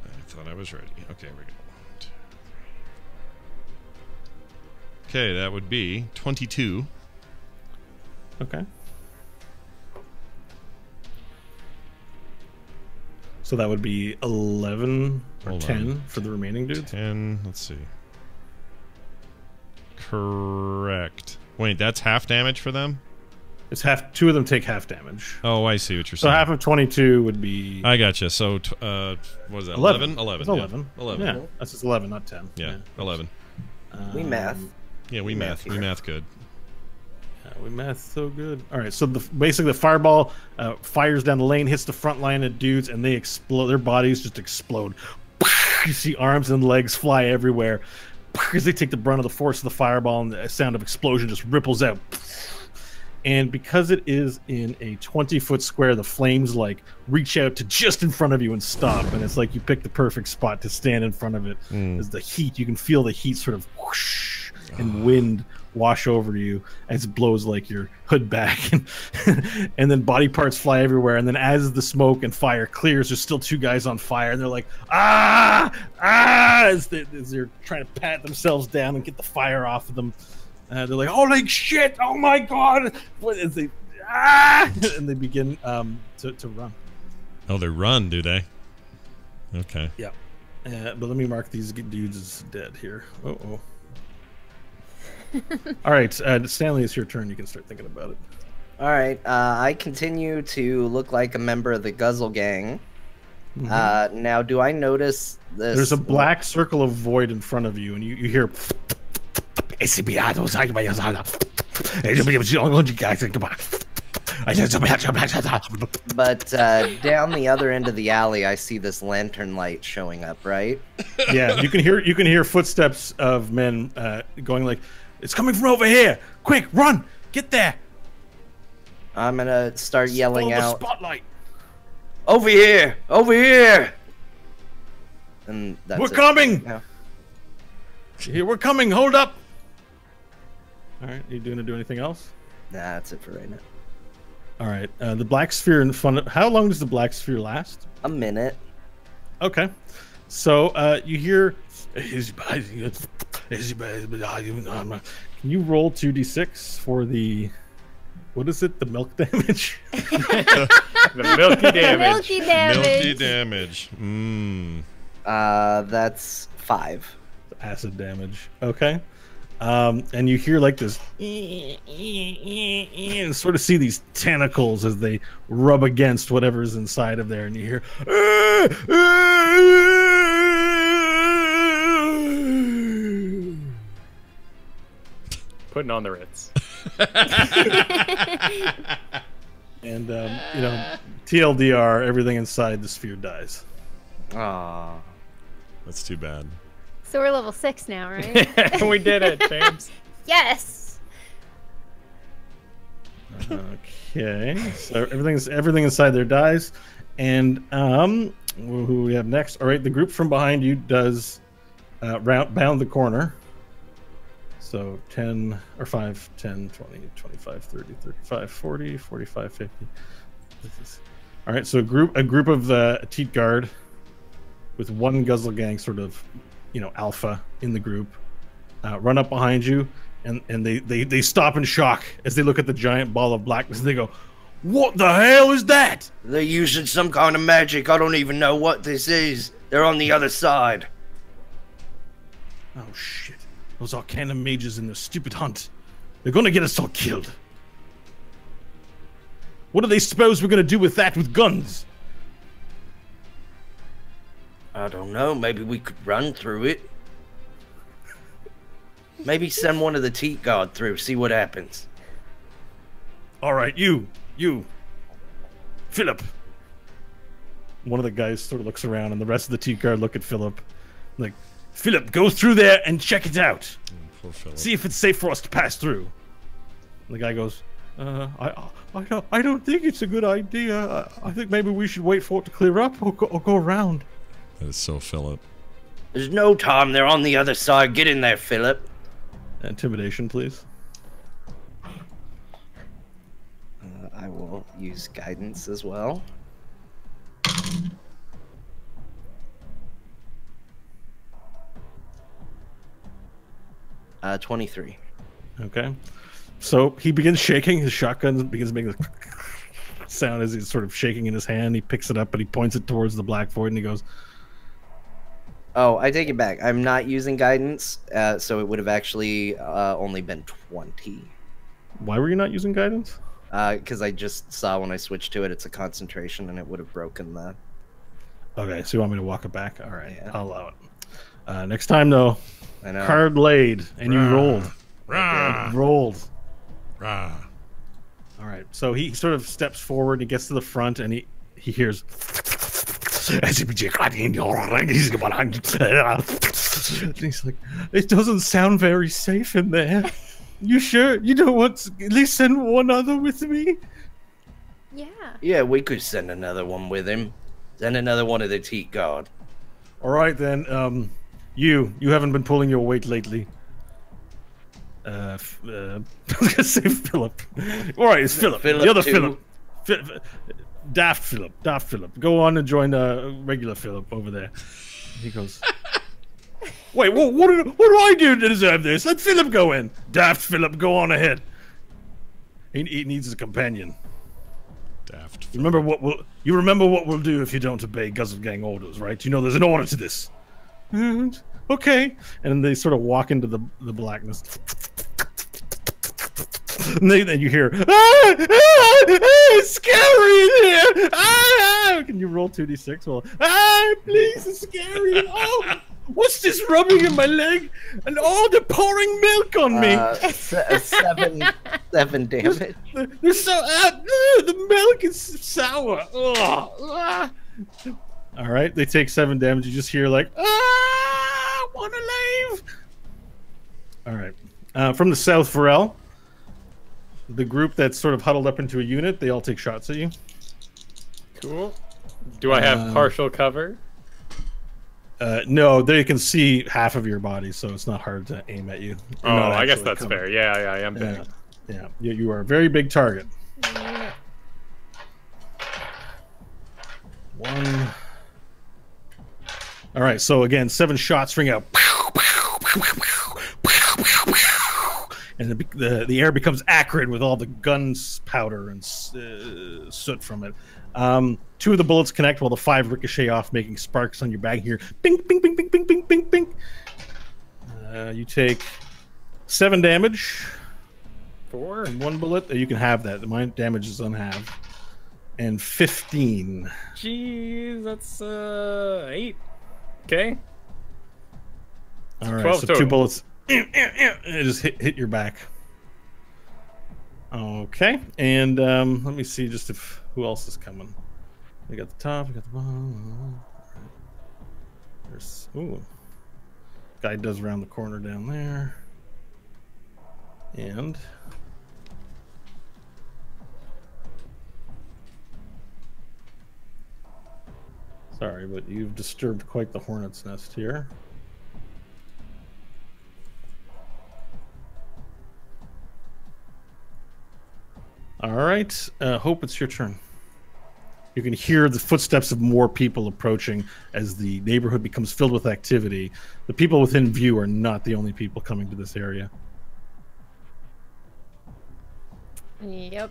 I thought I was ready. Okay, we go. 1, 2, 3, Okay, that would be 22. Okay. So that would be 11 or 10 for the remaining dudes? 10, let's see. Correct. Wait, that's half damage for them? It's half. Two of them take half damage. Oh, I see what you're So saying. half of 22 would be... I gotcha. So, what was that? 11? 11. It's 11. Yeah. 11. Yeah, that's just 11, not 10. Yeah, 11. We math. Yeah, we math. We math good. We math so good. All right, so basically the fireball fires down the lane, hits the front line of dudes, and they explode. Their bodies just explode. You see arms and legs fly everywhere because they take the brunt of the force of the fireball, and the sound of explosion just ripples out. And because it is in a 20-foot square, the flames like reach out to just in front of you and stop. And it's like you pick the perfect spot to stand in front of it. As the heat, you can feel the heat sort of whoosh and wind wash over you as it blows like your hood back. And then body parts fly everywhere. And then as the smoke and fire clears, there's still two guys on fire. And they're like, ah, as they're trying to pat themselves down and get the fire off of them. They're like, holy shit! Oh my god! What is they? Ah! And they begin to run. Oh, they run, do they? Okay. Yeah. But let me mark these dudes as dead here. Uh-oh. All right, Stanley, it's your turn. You can start thinking about it. All right. I continue to look like a member of the Guzzle Gang. Now, do I notice this? There's a black circle of void in front of you, and you hear. But down the other end of the alley, I see this lantern light showing up. Right? Yeah, you can hear footsteps of men going like, "It's coming from over here! Quick, run! Get there!" I'm gonna start yelling Follow out, the spotlight. "Over here! Over here!" And that's We're it. coming! Yeah. Here, we're coming! Hold up! All right, you gonna do anything else? Nah, that's it for right now. All right, the black sphere in front of... How long does the black sphere last? A minute. Okay. So, you hear... Can you roll 2d6 for the... What is it? The milk damage? The milky damage. Milky damage. Milky damage. That's 5. Acid damage. Okay. And you hear like this... and sort of see these tentacles as they rub against whatever's inside of there. And you hear... Putting on the Ritz. And, you know, TLDR, everything inside the sphere dies. Aww. That's too bad. So we're level 6 now, right? We did it, James. Yes. Okay, so everything inside there dies, and who we have next? All right, the group from behind you does bound the corner. So 10 or 5, 10, 20, 25, 30, 35, 40, 45, 50. All right, so a group of the Teat Guard with one Guzzle Gang sort of, you know, alpha in the group run up behind you, and they stop in shock as they look at the giant ball of blackness, and they go, "What the hell is that?" They're using some kind of magic. I don't even know what this is. They're on the other side. Oh shit. Those Arcana mages in their stupid hunt. They're gonna get us all killed. What do they suppose we're gonna do with that with guns? I don't know. Maybe we could run through it. Maybe send one of the Teat Guard through, see what happens. Alright, you. Philip. One of the guys sort of looks around, and the rest of the Teat Guard look at Philip. Like, Philip, go through there and check it out. Poor Philip. See if it's safe for us to pass through. And the guy goes, I don't think it's a good idea. I think maybe we should wait for it to clear up or go around. That is so Philip. There's no time. They're on the other side. Get in there, Philip. Intimidation, please. I will use guidance as well. 23. Okay. So he begins shaking. His shotgun begins making a sound as he's sort of shaking in his hand. He picks it up and he points it towards the black void and he goes, Oh, I take it back. I'm not using guidance, so it would have actually only been 20. why were you not using guidance? Because I just saw when I switched to it, it's a concentration, and it would have broken the... Okay, so you want me to walk it back? All right, Yeah. I'll allow it. Next time, though, I know. card laid, and you rolled. Rah, Rolled. rah. All right, so he sort of steps forward, he gets to the front, and he hears... And he's like, it doesn't sound very safe in there. You sure? You don't want to at least send one other with me? Yeah. Yeah, we could send another one with him. Send another one of the Teat Guard. All right, then. You haven't been pulling your weight lately. I was gonna say Philip. All right, it's Philip. Philip The other too. Philip. Daft Philip. Go on and join regular Philip over there. He goes, wait, what do I do to deserve this? Let Philip go in. Daft Philip, go on ahead. He needs a companion. Daft. You remember what we'll do if you don't obey Guzzle Gang orders, right? You know there's an order to this. Okay. And then they sort of walk into the blackness. And then you hear, it's scary in here. Can you roll 2d6? Well, please, it's scary. Oh, what's this rubbing in my leg? And they're pouring milk on me. 7 damage. They're so the milk is sour. Ugh. All right, they take 7 damage. You just hear like, wanna leave. All right, from the south, Varel. The group that's sort of huddled up into a unit, they all take shots at you. Cool. Do I have partial cover? No, they can see half of your body, so it's not hard to aim at you. You're not I guess actually that's coming. fair. Yeah, I am big. Yeah. You are a very big target. One. All right, so again, 7 shots ring out. And the air becomes acrid with all the guns powder and soot from it. 2 of the bullets connect while the 5 ricochet off, making sparks on your bag here. Bing, bing, bing, bing, bing, bing, bing, bing. You take 7 damage. 4? And 1 bullet. You can have that. My damage is unhalved. And 15. Jeez, that's 8. Okay. All right, 12 so total. 2 bullets. It just hit your back. Okay, and let me see just who else is coming. We got the top, we got the bottom. There's guy does round the corner down there, and sorry, but you've disturbed quite the hornet's nest here. All right, Hope, it's your turn. You can hear the footsteps of more people approaching as the neighborhood becomes filled with activity. The people within view are not the only people coming to this area. Yep.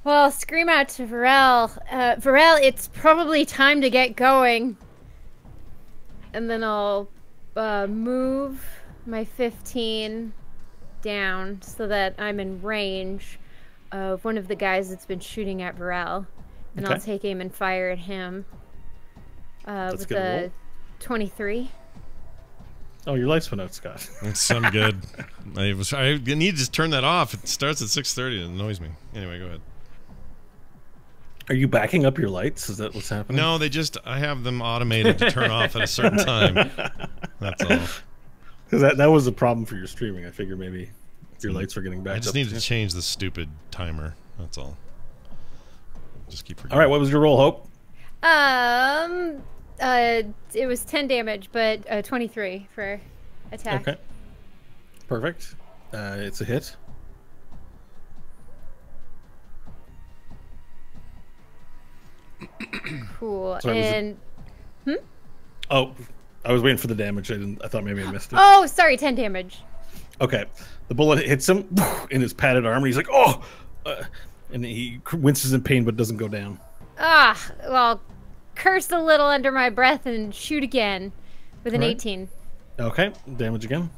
Well, scream out to Varel. Varel, it's probably time to get going. And then I'll move my 15 down so that I'm in range of one of the guys that's been shooting at Varel. And Okay. I'll take aim and fire at him with get a a roll. 23. Oh, your lights went out, Scott. It's some good. I need to just turn that off. It starts at 6:30 and it annoys me. Anyway, go ahead. Are you backing up your lights? Is that what's happening? No, I have them automated to turn off at a certain time. That's all. Because that was a problem for your streaming. I figured maybe your lights were getting backed I up. just need to change the stupid timer. That's all. Just keep forgetting. All right, what was your roll, Hope? It was 10 damage, but 23 for attack. Okay. Perfect. It's a hit. Cool. Sorry, was it- and Oh, I was waiting for the damage. I thought maybe I missed it. oh, sorry, 10 damage. Okay, the bullet hits him in his padded arm, and he's like, "Oh!" And he winces in pain, but doesn't go down. Ah, well, curse a little under my breath and shoot again with an All right. 18. Okay, damage again.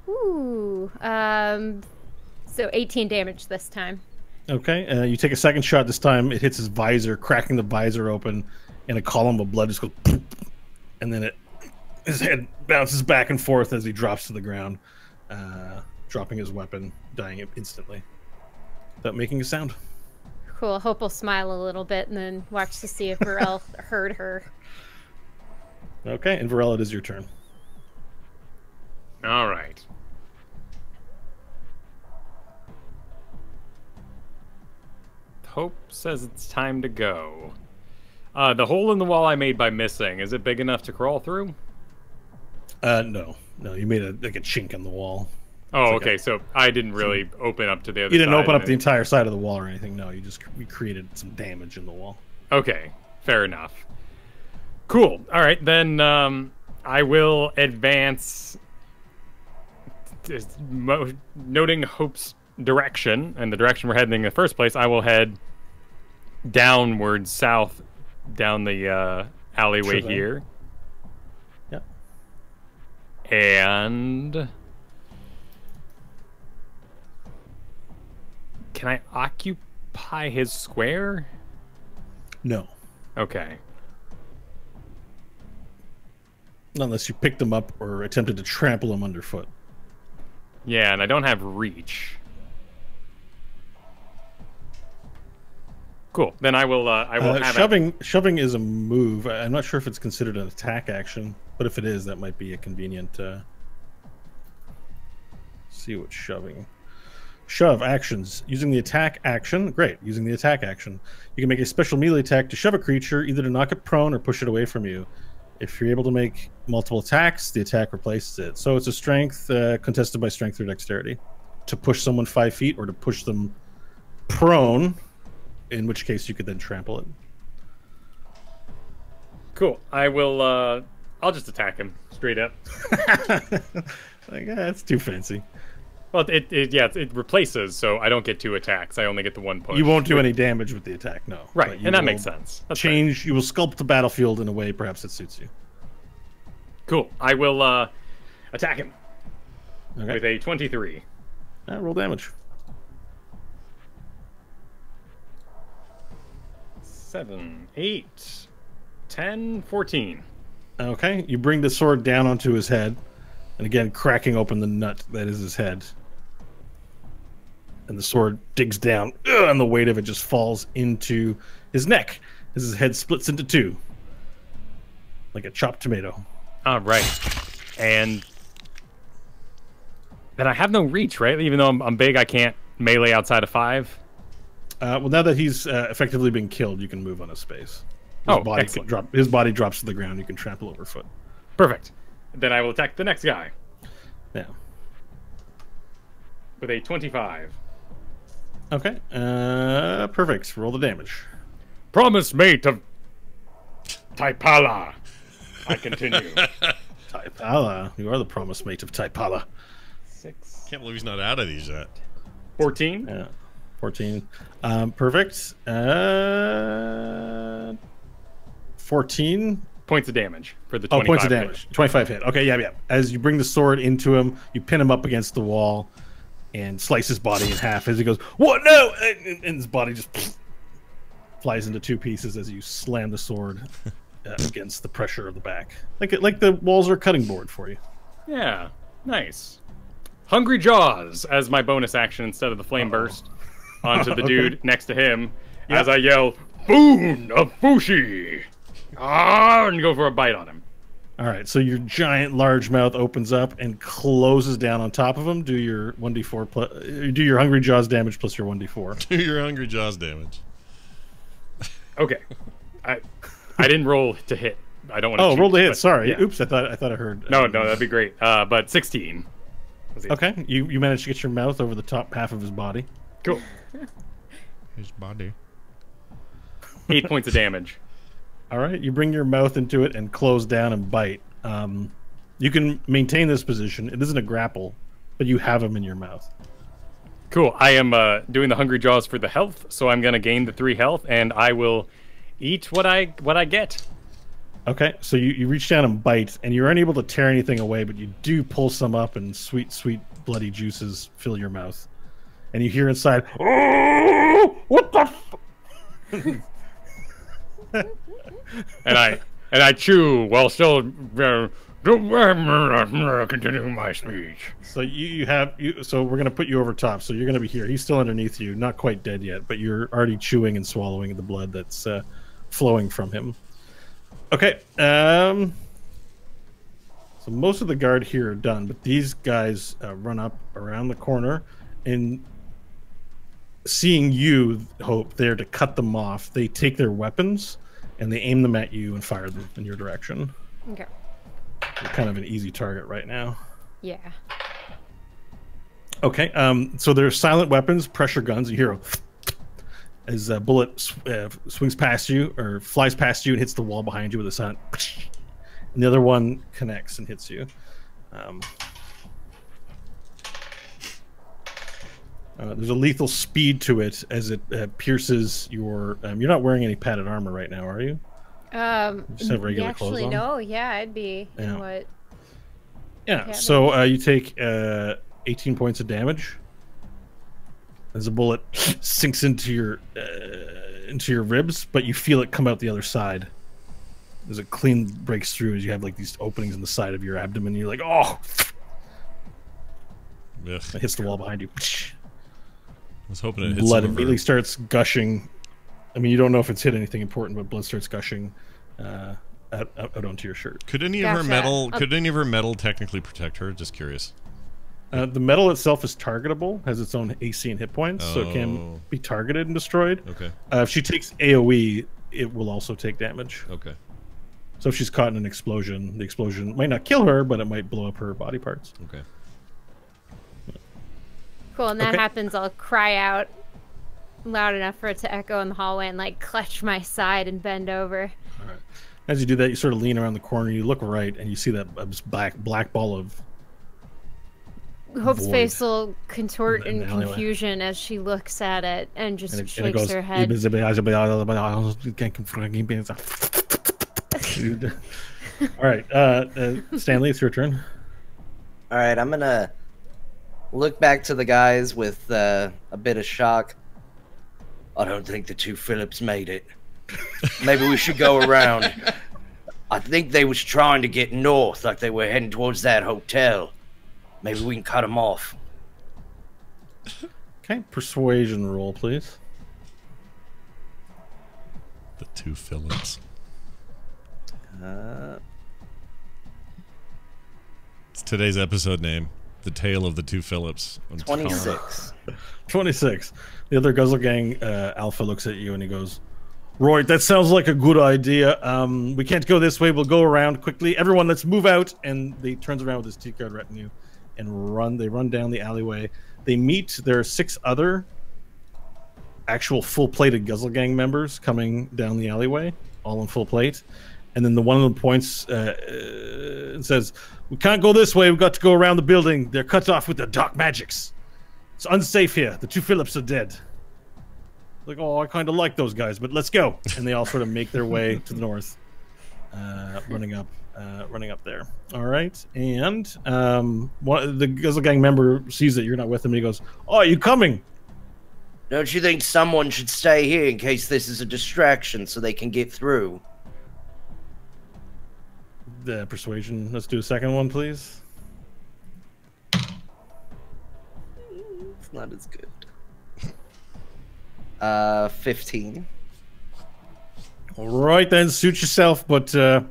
Ooh. So 18 damage this time. Okay, you take a second shot. This time, it hits his visor, cracking the visor open, and a column of blood just goes, and then his head bounces back and forth as he drops to the ground, dropping his weapon, dying instantly, without making a sound. Cool. Hope will smile a little bit and then watch to see if Varel heard her. Okay, and Varel, it is your turn. All right. Hope says it's time to go. The hole in the wall I made by missing, is it big enough to crawl through? No, you made a chink in the wall. Oh, okay. So I didn't really open up to the other side. You didn't open up and the entire side of the wall or anything. No, you created some damage in the wall. Okay, fair enough. Cool. All right, then I will advance, noting Hope's direction and the direction we're heading in the first place. I will head downward south down the alleyway Sure thing. here. Yep. And can I occupy his square? No, Okay. not unless you picked him up or attempted to trample him underfoot. Yeah, and I don't have reach. Cool. Then I will have Shoving is a move. I'm not sure if it's considered an attack action, but if it is, that might be a convenient. See what shoving. Shove actions using the attack action. Great, using the attack action, you can make a special melee attack to shove a creature, either to knock it prone or push it away from you. If you're able to make multiple attacks, the attack replaces it. So it's a strength contested by strength or dexterity to push someone 5 feet or to push them prone. In which case, you could then trample it. Cool. I will. I'll just attack him straight up. That's too fancy. Well, it replaces, so I don't get 2 attacks. I only get the 1 push. You won't do any damage with the attack, no. Right, But you and that will makes sense. That's You will sculpt the battlefield in a way perhaps that suits you. cool. I will attack him Okay. with a 23. Roll damage. 7, 8, 10, 14. Okay, you bring the sword down onto his head, and again cracking open the nut that is his head. And the sword digs down, and the weight of it just falls into his neck as his head splits into 2. Like a chopped tomato. All right. And then I have no reach, right? Even though I'm big, I can't melee outside of 5. Well, now that he's effectively been killed, you can move on his space. Excellent. His body drops to the ground. You can trample overfoot. Perfect. Then I will attack the next guy Yeah. with a 25. Okay. Perfect. Roll the damage. Promise mate of Taipala. I continue. Taipala. You are the promised mate of Taipala. 6. Can't believe he's not out of these yet. 14. Yeah. 14. Perfect. 14. Points of damage for the 25. Oh, points of hit. damage. 25 hit. Okay, yeah. As you bring the sword into him, you pin him up against the wall and slice his body in half as he goes, "What? No!" And his body just flies into 2 pieces as you slam the sword against the pressure of the back. Like the walls are a cutting board for you. Yeah. Nice. Hungry Jaws as my bonus action instead of the flame burst onto the dude next to him as I yell, "Boon of Fushi!" And go for a bite on him. All right, so your giant large mouth opens up and closes down on top of him. Do your 1d4 plus, do your Hungry Jaws damage plus your 1d4. Do your Hungry Jaws damage. Okay. I didn't roll to hit. I don't want to. Oh, cheat, roll the hit. but- Sorry. yeah. Oops, I thought I heard. No, that'd be great. But 16. Okay, you managed to get your mouth over the top half of his body. Cool. His body. 8 points of damage. All right, you bring your mouth into it and close down and bite. You can maintain this position. It isn't a grapple, but you have him in your mouth. Cool. I am doing the Hungry Jaws for the health, so I'm going to gain the 3 health, and I will eat what I get. Okay, so you reach down and bite, and you're unable to tear anything away, but you do pull some up, and sweet, sweet, bloody juices fill your mouth. And you hear inside, "Oh, what the and I chew while still continuing my speech. So so we're gonna put you over top. So you're gonna be here. He's still underneath you, not quite dead yet, but you're already chewing and swallowing the blood that's flowing from him. Okay. So most of the guard here are done, but these guys run up around the corner, and seeing you, Hope, there to cut them off, they take their weapons and they aim them at you and fire them in your direction. Okay. You're kind of an easy target right now. Yeah. Okay. So they're silent weapons, pressure guns. You hear as a bullet swings past you or flies past you and hits the wall behind you with a silent, and the other one connects and hits you. There's a lethal speed to it as it pierces your. You're not wearing any padded armor right now, are you? Just have regular clothes on? No. Yeah, I'd be. Yeah. You know what? Yeah. So you take 18 points of damage as a bullet sinks into your ribs, but you feel it come out the other side. As it clean breaks through, as you have like these openings in the side of your abdomen, you're like, oh! Ugh. It hits the wall behind you. I was hoping it hit Blood some of immediately her. starts gushing. I mean, you don't know if it's hit anything important, but blood starts gushing out onto your shirt. Could any of her Gotcha. metal? Could any of her metal technically protect her? Just curious. The metal itself is targetable, has its own AC and hit points, so it Oh. can be targeted and destroyed. Okay. If she takes AoE, it will also take damage. Okay. So if she's caught in an explosion, the explosion might not kill her, but it might blow up her body parts. Okay. Cool. And that Okay. happens, I'll cry out loud enough for it to echo in the hallway and like clutch my side and bend over. As you do that, you sort of lean around the corner, you look right, and you see that black ball of Hope's void face will contort in in the alleyway. confusion as she looks at it and just and it shakes goes. her head. All right, Stanley, it's your turn. All right, I'm gonna look back to the guys with a bit of shock. I don't think the 2 Phillips made it. Maybe we should go around. I think they was trying to get north, like they were heading towards that hotel. Maybe we can cut them off. Okay, persuasion roll, please. The 2 Phillips. It's today's episode name. The Tale of the 2 Phillips. 26. 26. The other Guzzle Gang alpha looks at you and he goes, Roy, that sounds like a good idea. We can't go this way. We'll go around quickly. Everyone, let's move out. And he turns around with his T-Guard retinue and run. They run down the alleyway. They meet. There are 6 other actual full-plated Guzzle Gang members coming down the alleyway, all in full plate. And then one of them points and says, we can't go this way. We've got to go around the building. They're cut off with the dark magics. It's unsafe here. The 2 Phillips are dead. Like, oh, I kind of like those guys, but let's go. And they all sort of make their way to the north, running up there. All right. And the Guzzle Gang member sees that you're not with him, and he goes, oh, are you coming? Don't you think someone should stay here in case this is a distraction so they can get through? The persuasion. Let's do a second one, please. It's not as good. 15. All right, then, suit yourself, but I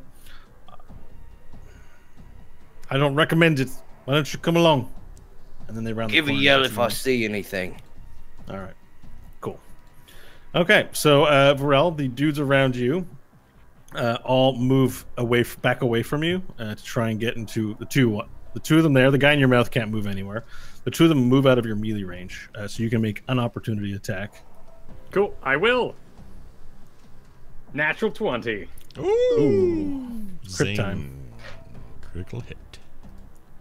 don't recommend it. Why don't you come along? And then they round the Give a corner. yell if I see anything. All right, cool. Okay, so Varel, the dudes around you all move back away from you to try and get into the two of them there. The guy in your mouth can't move anywhere. The 2 of them move out of your melee range, so you can make an opportunity attack. Cool. I will. Natural 20. Ooh. Crit time. Critical hit.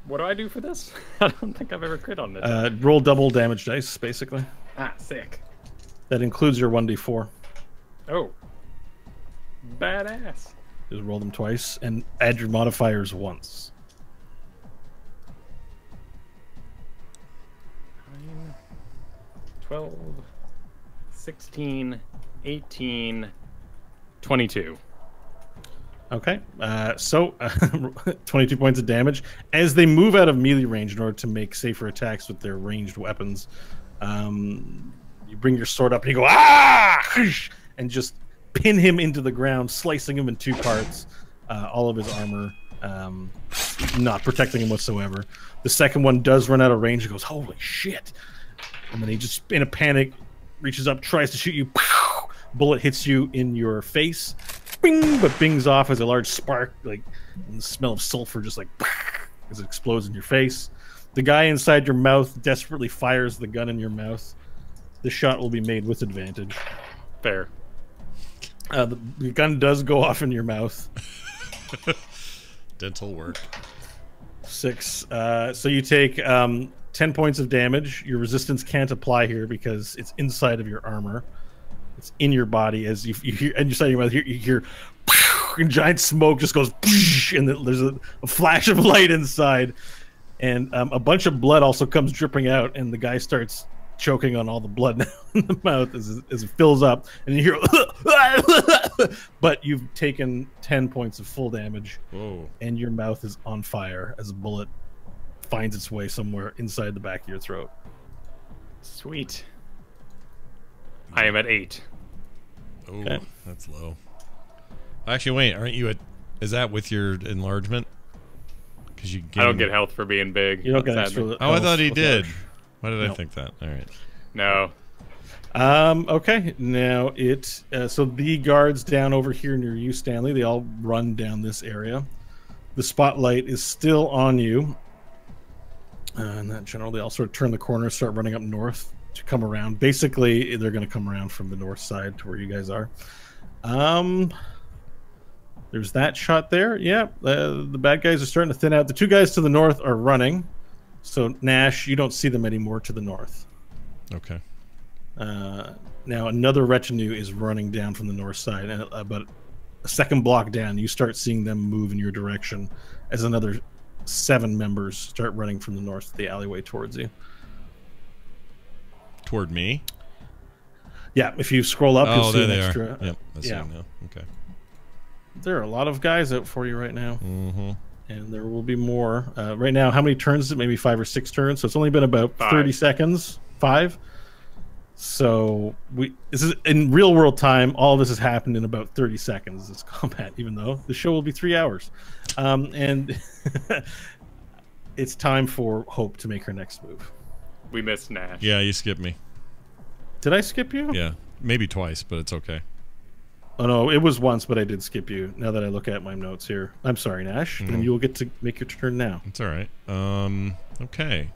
What do I do for this? I don't think I've ever crit on this. Roll double damage dice, basically. Sick. That includes your 1d4. Oh. Badass. Just roll them twice and add your modifiers once. 9, 12, 16, 18, 22. Okay, so 22 points of damage. As they move out of melee range in order to make safer attacks with their ranged weapons, you bring your sword up and you go, ah! And just pin him into the ground, slicing him in two parts. All of his armor not protecting him whatsoever. The second one does run out of range and goes, holy shit. And then he just, in a panic, reaches up, tries to shoot you. Bullet hits you in your face. Bing, but bings off as a large spark, like, and the smell of sulfur just like as it explodes in your face. The guy inside your mouth desperately fires the gun in your mouth. The shot will be made with advantage. Fair. The gun does go off in your mouth. Dental work. 6. So you take 10 points of damage. Your resistance can't apply here because it's inside of your armor. It's in your body as you hear, and you say your mouth. You hear, and giant smoke just goes, and there's a flash of light inside, and a bunch of blood also comes dripping out, and the guy starts choking on all the blood now in the mouth as it fills up, and you hear, but you've taken 10 points of full damage. Whoa. And your mouth is on fire as a bullet finds its way somewhere inside the back of your throat. Sweet. I am at 8. Oh, Okay. That's low. Actually, wait, aren't you at... Is that with your enlargement? Because you gain... I don't get health for being big. You don't get sadly. extra. Oh, I thought he health did. charge. Why did I No. think that? All right. No. Okay, now so the guards down over here near you, Stanley, they all run down this area. The spotlight is still on you. And that general, they all sort of turn the corner, start running up north to come around. Basically, they're going to come around from the north side to where you guys are. There's that shot there. Yeah, the bad guys are starting to thin out. The two guys to the north are running. So, Nash, you don't see them anymore to the north. Okay. Now another retinue is running down from the north side, and about a second block down, you start seeing them move in your direction as another 7 members start running from the north the alleyway towards you. Toward me? Yeah, if you scroll up, you'll Oh, see there an they extra. are. Yep, I see yeah, them now. Okay. there are a lot of guys out for you right now, Mm-hmm. and there will be more. Right now, how many turns is it? Maybe 5 or 6 turns. So it's only been about 5. 30 seconds. 5. So this is in real world time. All this has happened in about 30 seconds. This combat, even though the show will be 3 hours, and it's time for Hope to make her next move. We missed Nash. Yeah, you skipped me. Did I skip you? Yeah, maybe twice, but it's okay. Oh no, it was once, but I did skip you. Now that I look at my notes here, I'm sorry, Nash. Mm-hmm. And you will get to make your turn now. It's all right. Okay.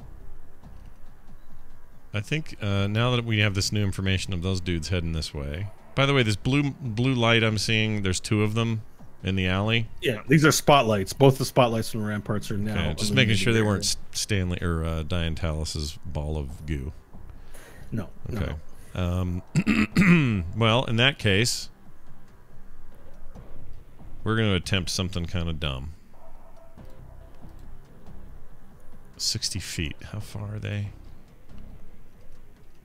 I think now that we have this new information of those dudes heading this way. By the way, this blue light I'm seeing, there's 2 of them in the alley. Yeah, these are spotlights. Both the spotlights from the ramparts are now. Okay, just making sure they weren't illuminated. Stanley or Diane Talus's ball of goo. No. Okay. No. Well, in that case, we're going to attempt something kind of dumb. 60 feet. How far are they?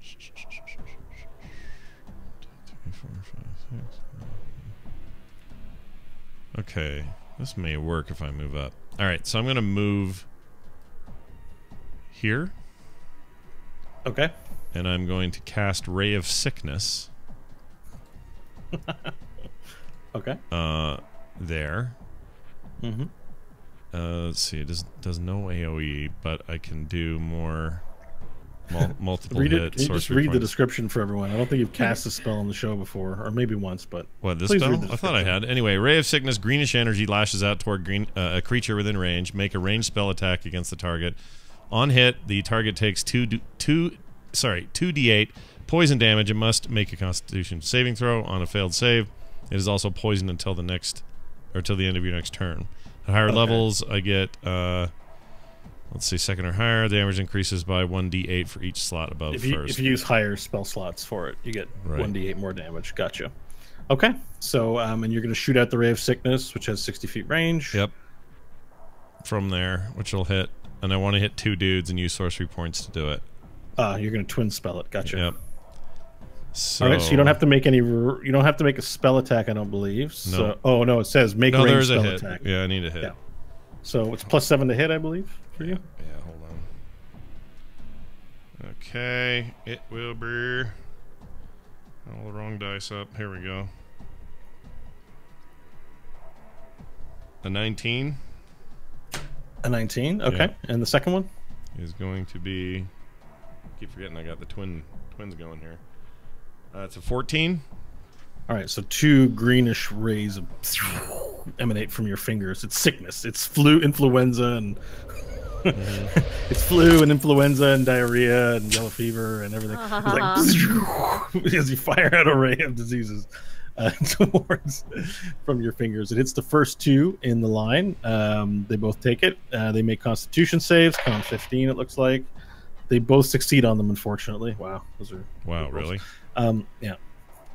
3, 4, 5, 6. Okay, this may work if I move up. All right, so I'm going to move here. Okay. And I'm going to cast Ray of Sickness. Okay. There. Mm-hmm. Let's see. It does no AOE, but I can do more multiple Read it. hit. Can you just sorcery read the points. description for everyone? I don't think you've cast a spell on the show before, or maybe once, but What, this please spell? read the I thought I description. had. Anyway, Ray of Sickness, greenish energy lashes out toward a creature within range. Make a ranged spell attack against the target. On hit, the target takes 2d8 poison damage and must make a Constitution saving throw. On a failed save, It is also poisoned until the end of your next turn. At higher levels, I get let's see, second or higher. The damage increases by 1d8 for each slot above first. If you use higher spell slots for it, you get 1d8 more damage. Gotcha. Okay, so and you're going to shoot out the Ray of Sickness, which has 60 feet range. Yep. From there, which will hit, and I want to hit 2 dudes and use sorcery points to do it. You're going to twin spell it. Gotcha. Yep. So, all right, so you don't have to make any. You don't have to make a spell attack, I don't believe. So, No. Oh no, it says make no, range there's spell a hit. attack. Yeah, I need a hit. Yeah. So it's +7 to hit, I believe, for you. Yeah, hold on. Okay, it will be all the wrong dice up. Here we go. A 19. A 19. Okay, Yeah. and the second one Is going to be. Keep forgetting I got the twins going here. It's a 14. All right, so 2 greenish rays emanate from your fingers. It's sickness. It's influenza, and it's flu and influenza and diarrhea and yellow fever and everything. It's like as you fire out a ray of diseases towards from your fingers. It hits the first 2 in the line. They both take it. They make Constitution saves. Con 15, it looks like. They both succeed on them, unfortunately. Wow, those are Really? Yeah.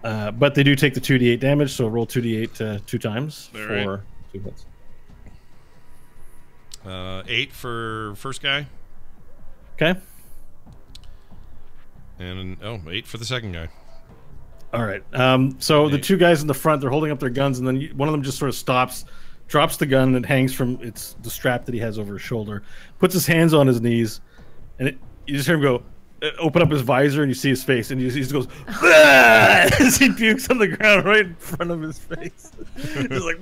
But they do take the 2d8 damage, so roll 2d8 2 times for 2 hits. 8 for first guy. Okay. And 8 for the second guy. All right. So the 2 guys in the front, they're holding up their guns, and then one of them just sort of stops, drops the gun, and it hangs from the strap that he has over his shoulder, puts his hands on his knees, and you just hear him go, open up his visor, and you see his face, and he just goes as he pukes on the ground right in front of his face. He's like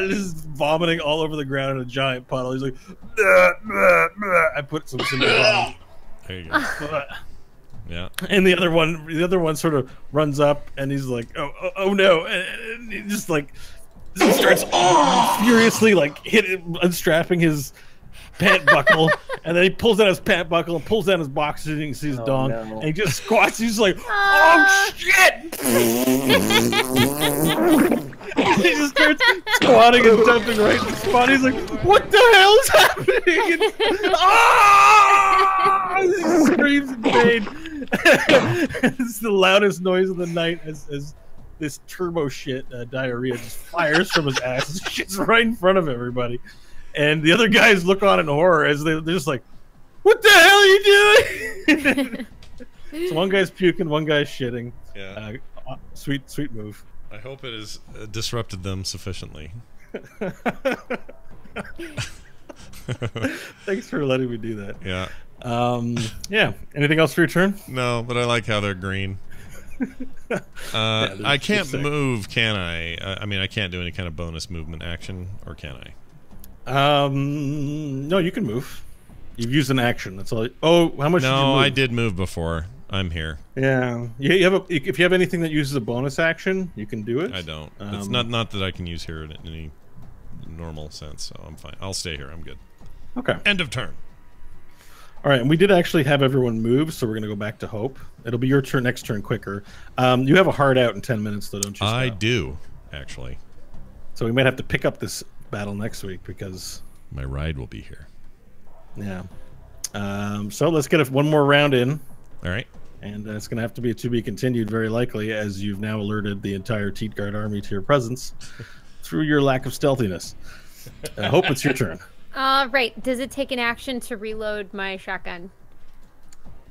just vomiting all over the ground in a giant puddle. He's like, I put some simple vomit. There you go. Yeah. And the other one sort of runs up, and he's like, oh no, and he just like starts furiously like unstrapping his pant buckle, and then he pulls out his pant buckle and pulls down his boxers, and you can see his dong, no. and he just squats. He's like, oh shit! He just starts squatting and jumping right in the spot. He's like, what the hell is happening? And, he screams in pain. It's the loudest noise of the night as this turbo shit diarrhea just fires from his ass. This shit's right in front of everybody. And the other guys look on in horror as they're just like, what the hell are you doing? So one guy's puking, one guy's shitting. Yeah. Sweet move. I hope it has disrupted them sufficiently. Thanks for letting me do that. Yeah. Yeah. Anything else for your turn? No, but I like how they're green. I can't move, can I? I mean, I can't do any kind of bonus movement action, or can I? No, you can move. You've used an action. That's all. Oh, how much? No, did you move? I did move before. I'm here. Yeah. You have if you have anything that uses a bonus action, you can do it. I don't. It's not that I can use here in any normal sense, so I'm fine. I'll stay here. I'm good. Okay. End of turn. All right, and we did actually have everyone move, so we're going to go back to Hope. It'll be your turn next turn quicker. You have a hard out in 10 minutes, though, don't you? I do, actually. So we might have to pick up this battle next week because my ride will be here. Yeah. So let's get one more round in. All right. And it's going to have to be to be continued, very likely, as you've now alerted the entire Teetgard army to your presence through your lack of stealthiness. I hope it's your turn. Right. Does it take an action to reload my shotgun?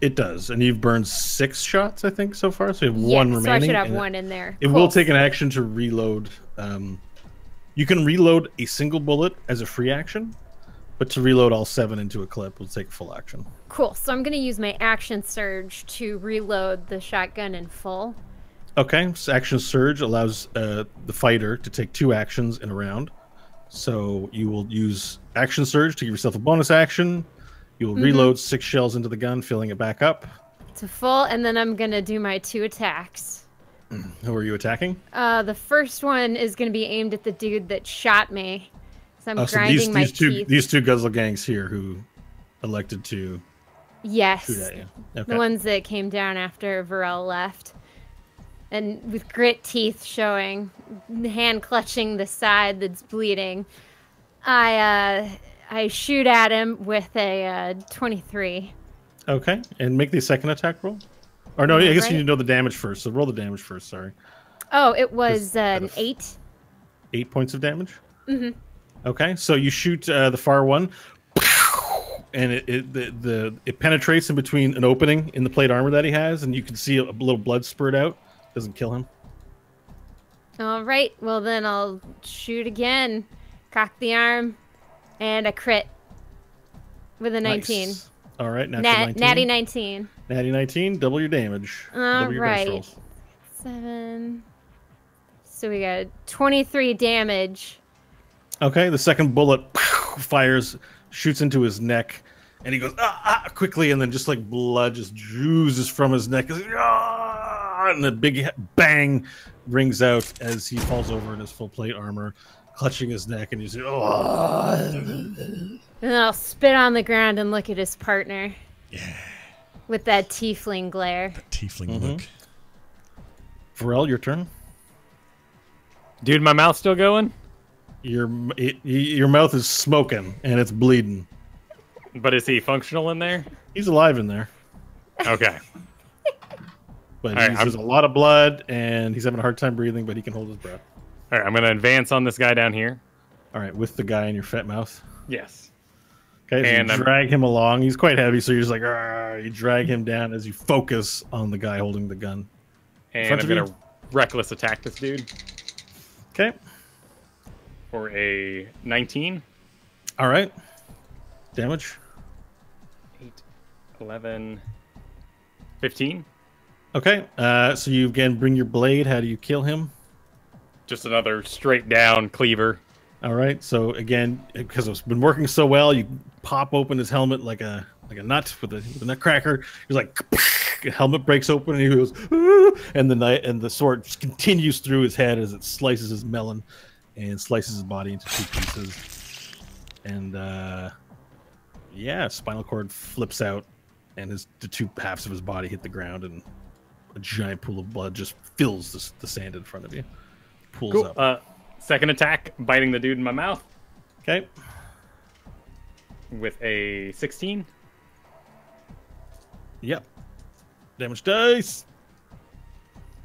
It does, and you've burned 6 shots, I think, so far. So you have one remaining. So I should have one in there. It will take an action to reload. You can reload a single bullet as a free action, but to reload all 7 into a clip will take a full action. Cool. So I'm going to use my action surge to reload the shotgun in full. Okay. So action surge allows the fighter to take 2 actions in a round. So you will use action surge to give yourself a bonus action. You will reload 6 shells into the gun, filling it back up to full, and then I'm going to do my 2 attacks. Who are you attacking? The first one is going to be aimed at the dude that shot me. So I'm grinding my teeth. These two guzzle gangs here who elected to shoot at you. Okay. The ones that came down after Varel left. and with grit teeth showing, hand clutching the side that's bleeding, I shoot at him with a 23. Okay, and make the second attack roll. Or no, I guess you need to know the damage first. So roll the damage first. Sorry. Oh, it was an 8. 8 points of damage. Mm-hmm. Okay, so you shoot the far one, and it penetrates in between an opening in the plate armor that he has, and you can see a little blood spurt out. Doesn't kill him. All right, well then I'll shoot again. Cock the arm, and a crit with a 19. Nice. All right, natural 19. Natty 19. Natty 19, double your damage. All right. 7. So we got 23 damage. Okay, the second bullet fires, shoots into his neck, and he goes quickly, and then just like blood just oozes from his neck, and a big bang rings out as he falls over in his full plate armor, clutching his neck, and he's And then I'll spit on the ground and look at his partner. Yeah. With that tiefling glare. That tiefling look. Varel, your turn. Dude, my mouth's still going? Your mouth is smoking, and it's bleeding. But is he functional in there? He's alive in there. Okay. But All right, there's a lot of blood, and he's having a hard time breathing, but he can hold his breath. All right, I'm going to advance on this guy down here. All right, with the guy in your fat mouth. Yes. Okay, so And you drag him along. He's quite heavy, so you're just like, you drag him down as you focus on the guy holding the gun. And I'm going to reckless attack this dude. Okay. For a 19. All right. Damage. 8, 11, 15. Okay, so you again bring your blade. How do you kill him? Just another straight down cleaver. All right, so again, because it's been working so well, you pop open his helmet like a nut with a nutcracker. He's like, helmet breaks open, and he goes, and the sword just continues through his head as it slices his melon and slices his body into 2 pieces. And yeah, spinal cord flips out, and the 2 halves of his body hit the ground, and a giant pool of blood just fills the sand in front of you. Pools up. Second attack, biting the dude in my mouth. Okay. With a 16. Yep. Damage dice.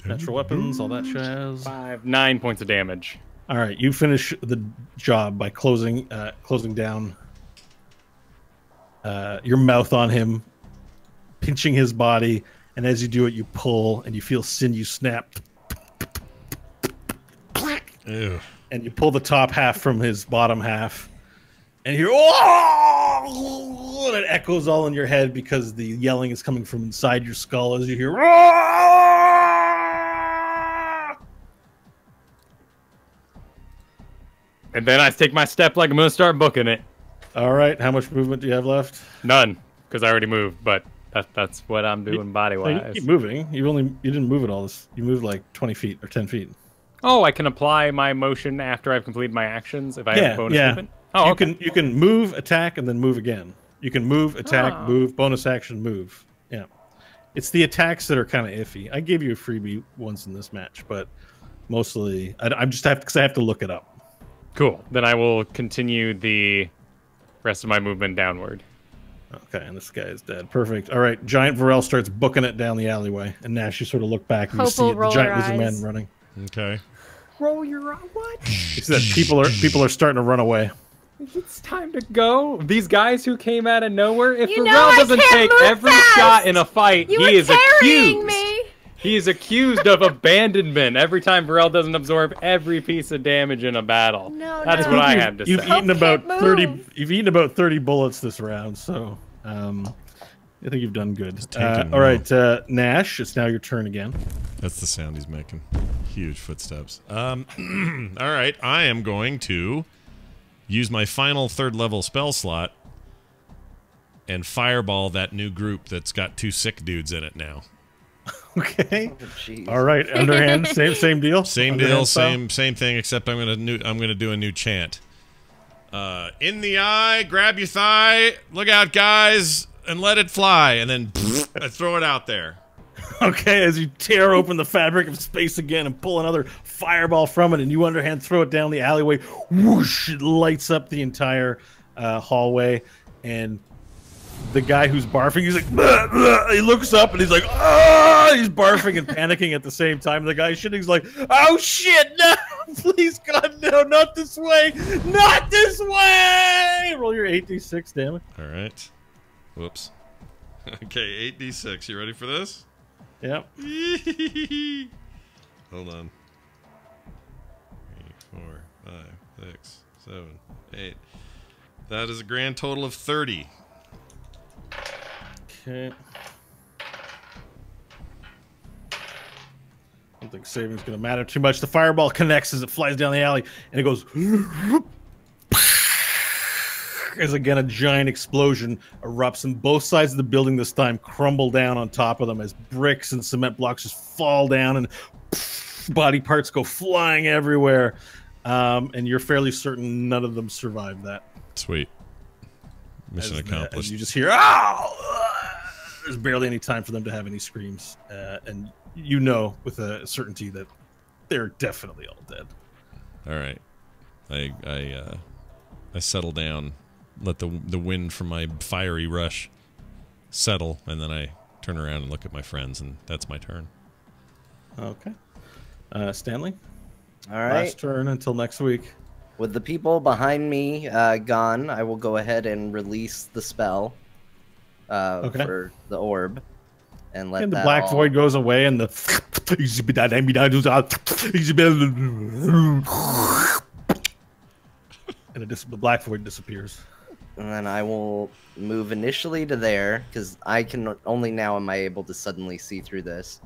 Natural weapons, all that jazz. 9 points of damage. All right, you finish the job by closing down your mouth on him, pinching his body, and as you do it, you pull, and you feel sinew snap. Ew. And you pull the top half from his bottom half, and you hear, oh! And it echoes all in your head because the yelling is coming from inside your skull as you hear, oh! And then I take my step like I'm going to start booking it. All right, how much movement do you have left? None, because I already moved, but that's what I'm doing body-wise. You keep moving. You didn't move it all. You moved like 20 feet or 10 feet. Oh, I can apply my motion after I've completed my actions if I have bonus movement? Oh, okay. You can move, attack, and then move again. You can move, attack, move, bonus action, move. Yeah. It's the attacks that are kind of iffy. I gave you a freebie once in this match, but mostly because I have to look it up. Cool. Then I will continue the rest of my movement downward. Okay, and this guy is dead. Perfect. All right, Giant Varel starts booking it down the alleyway, and Nash, you sort of look back and you see the giant lizard man running. Okay. Roll your what? It's that people are starting to run away. It's time to go. These guys who came out of nowhere. If You know Varel I doesn't can't take move every fast. shot in a fight, You he were is carrying accused. me. He is accused of abandonment every time Varel doesn't absorb every piece of damage in a battle. No, That's no. what I have to You've say. eaten about Can't 30. move. You've eaten about 30 bullets this round, so I think you've done good. taken All right, Nash, it's now your turn again. That's the sound he's making. Huge footsteps. All right, I am going to use my final 3rd level spell slot and fireball that new group that's got 2 sick dudes in it now. Okay. Oh, jeez. All right, underhand, same deal. Same Underhand deal, style? same thing, except I'm gonna do a new chant. In the eye, grab your thigh, look out, guys, and let it fly, and then I throw it out there. Okay, as you tear open the fabric of space again and pull another fireball from it, and you underhand throw it down the alleyway, whoosh, it lights up the entire hallway, and the guy who's barfing, he's like, "Bleh, bleh." He looks up and he's like, ah! He's barfing and panicking at the same time. The guy shitting's like, oh shit, no, please God, no, not this way, not this way. Roll your 8d6 damage. All right. Whoops. Okay, 8d6. You ready for this? Yep. Hold on. 3, 4, 5, 6, 7, 8. That is a grand total of 30. Okay. I don't think saving's gonna matter too much. The fireball connects as it flies down the alley, and it goes as again a giant explosion erupts, and both sides of the building this time crumble down on top of them as bricks and cement blocks just fall down, and body parts go flying everywhere. And you're fairly certain none of them survived that. Sweet. Mission accomplished. As you just hear, "Ow!" There's barely any time for them to have any screams, and you know with a certainty that they're definitely all dead. All right, I settle down, let the wind from my fiery rush settle, and then I turn around and look at my friends, and that's my turn. Okay, Stanley. All right. Last turn until next week. With the people behind me gone, I will go ahead and release the spell for the orb, and let And the that black all... void goes away, and the and the black void disappears. And then I will move initially to there, because I can only now am I able to suddenly see through this.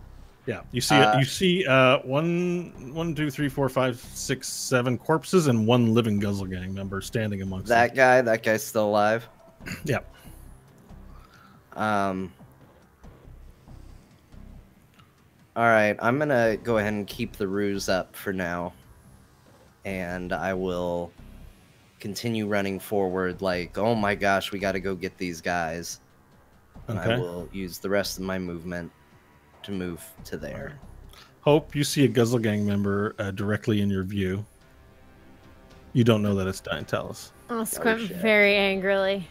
Yeah, you see you see 1, 2, 3, 4, 5, 6, 7 corpses and 1 living Guzzle Gang member standing amongst That them. guy, that guy's still alive. Yeah. All right, I'm gonna go ahead and keep the ruse up for now, and I will continue running forward like, oh my gosh, we got to go get these guys. And Okay. I will use the rest of my movement to move to there. Hope, you see a Guzzle Gang member directly in your view. You don't know that it's Diantelis. I'll squint shit. very angrily.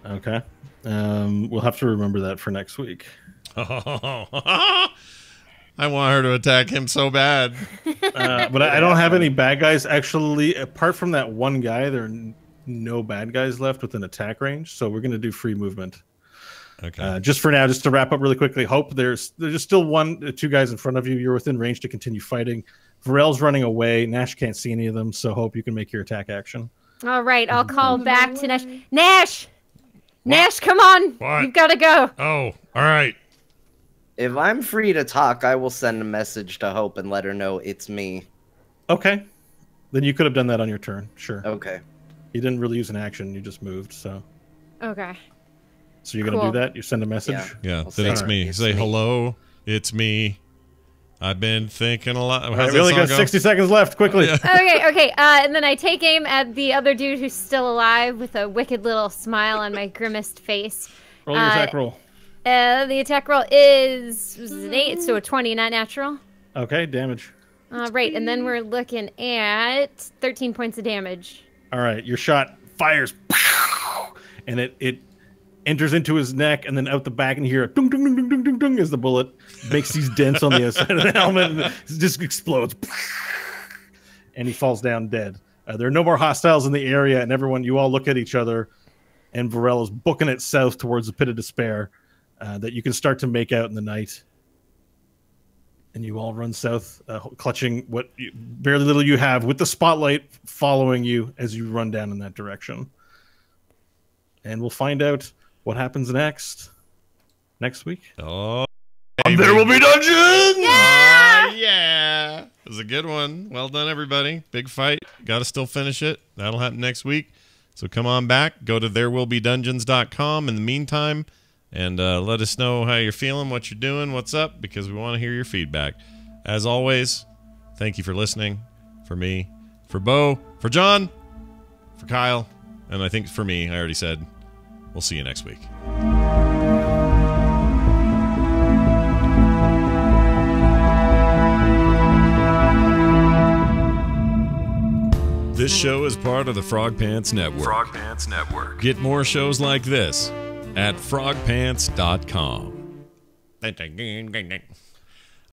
Okay. We'll have to remember that for next week. I want her to attack him so bad. But I don't have any bad guys. Actually, apart from that one guy, there are no bad guys left within attack range. So we're going to do free movement. Okay. Just for now, just to wrap up really quickly. Hope, there's still 2 guys in front of you. You're within range to continue fighting. Varel's running away. Nash can't see any of them. So Hope, you can make your attack action. All right, I'll call back to Nash. Nash! Nash, come on! What? You've got to go. Oh, all right. If I'm free to talk, I will send a message to Hope and let her know it's me. Okay. Then you could have done that on your turn. Sure. Okay. You didn't really use an action. You just moved. So Okay. you're going to Cool. do that? You send a message? Yeah. Yeah, I'll then say it's it. me. It's Say me. hello. It's me. I've been thinking a lot. All How's right, that we only song got go? 60 seconds left. Quickly. Yeah. Okay. And then I take aim at the other dude who's still alive with a wicked little smile on my grimaced face. Roll your attack roll. The attack roll is an 8, so a 20, not natural. Okay, damage. Right, and then we're looking at 13 points of damage. All right, your shot fires, and it enters into his neck, and then out the back, and you hear a dung, dung, dung, dung, dung, dung, dung, as the bullet makes these dents on the outside of the helmet, and it just explodes. And he falls down dead. There are no more hostiles in the area, and you all look at each other, and Varel is booking it south towards the Pit of Despair that you can start to make out in the night. And you all run south, clutching what very little you have, with the spotlight following you as you run down in that direction. And we'll find out what happens next week. Oh, There will be dungeons! yeah. It was a good one. Well done, everybody. Big fight. Got to still finish it. That'll happen next week. So come on back. Go to therewillbedungeons.com in the meantime. And let us know how you're feeling, what you're doing, what's up, because we want to hear your feedback. As always, thank you for listening. For me, for Bo, for John, for Kyle, and I think for me, I already said, we'll see you next week. This show is part of the Frog Pants Network. Frog Pants Network. Get more shows like this at frogpants.com.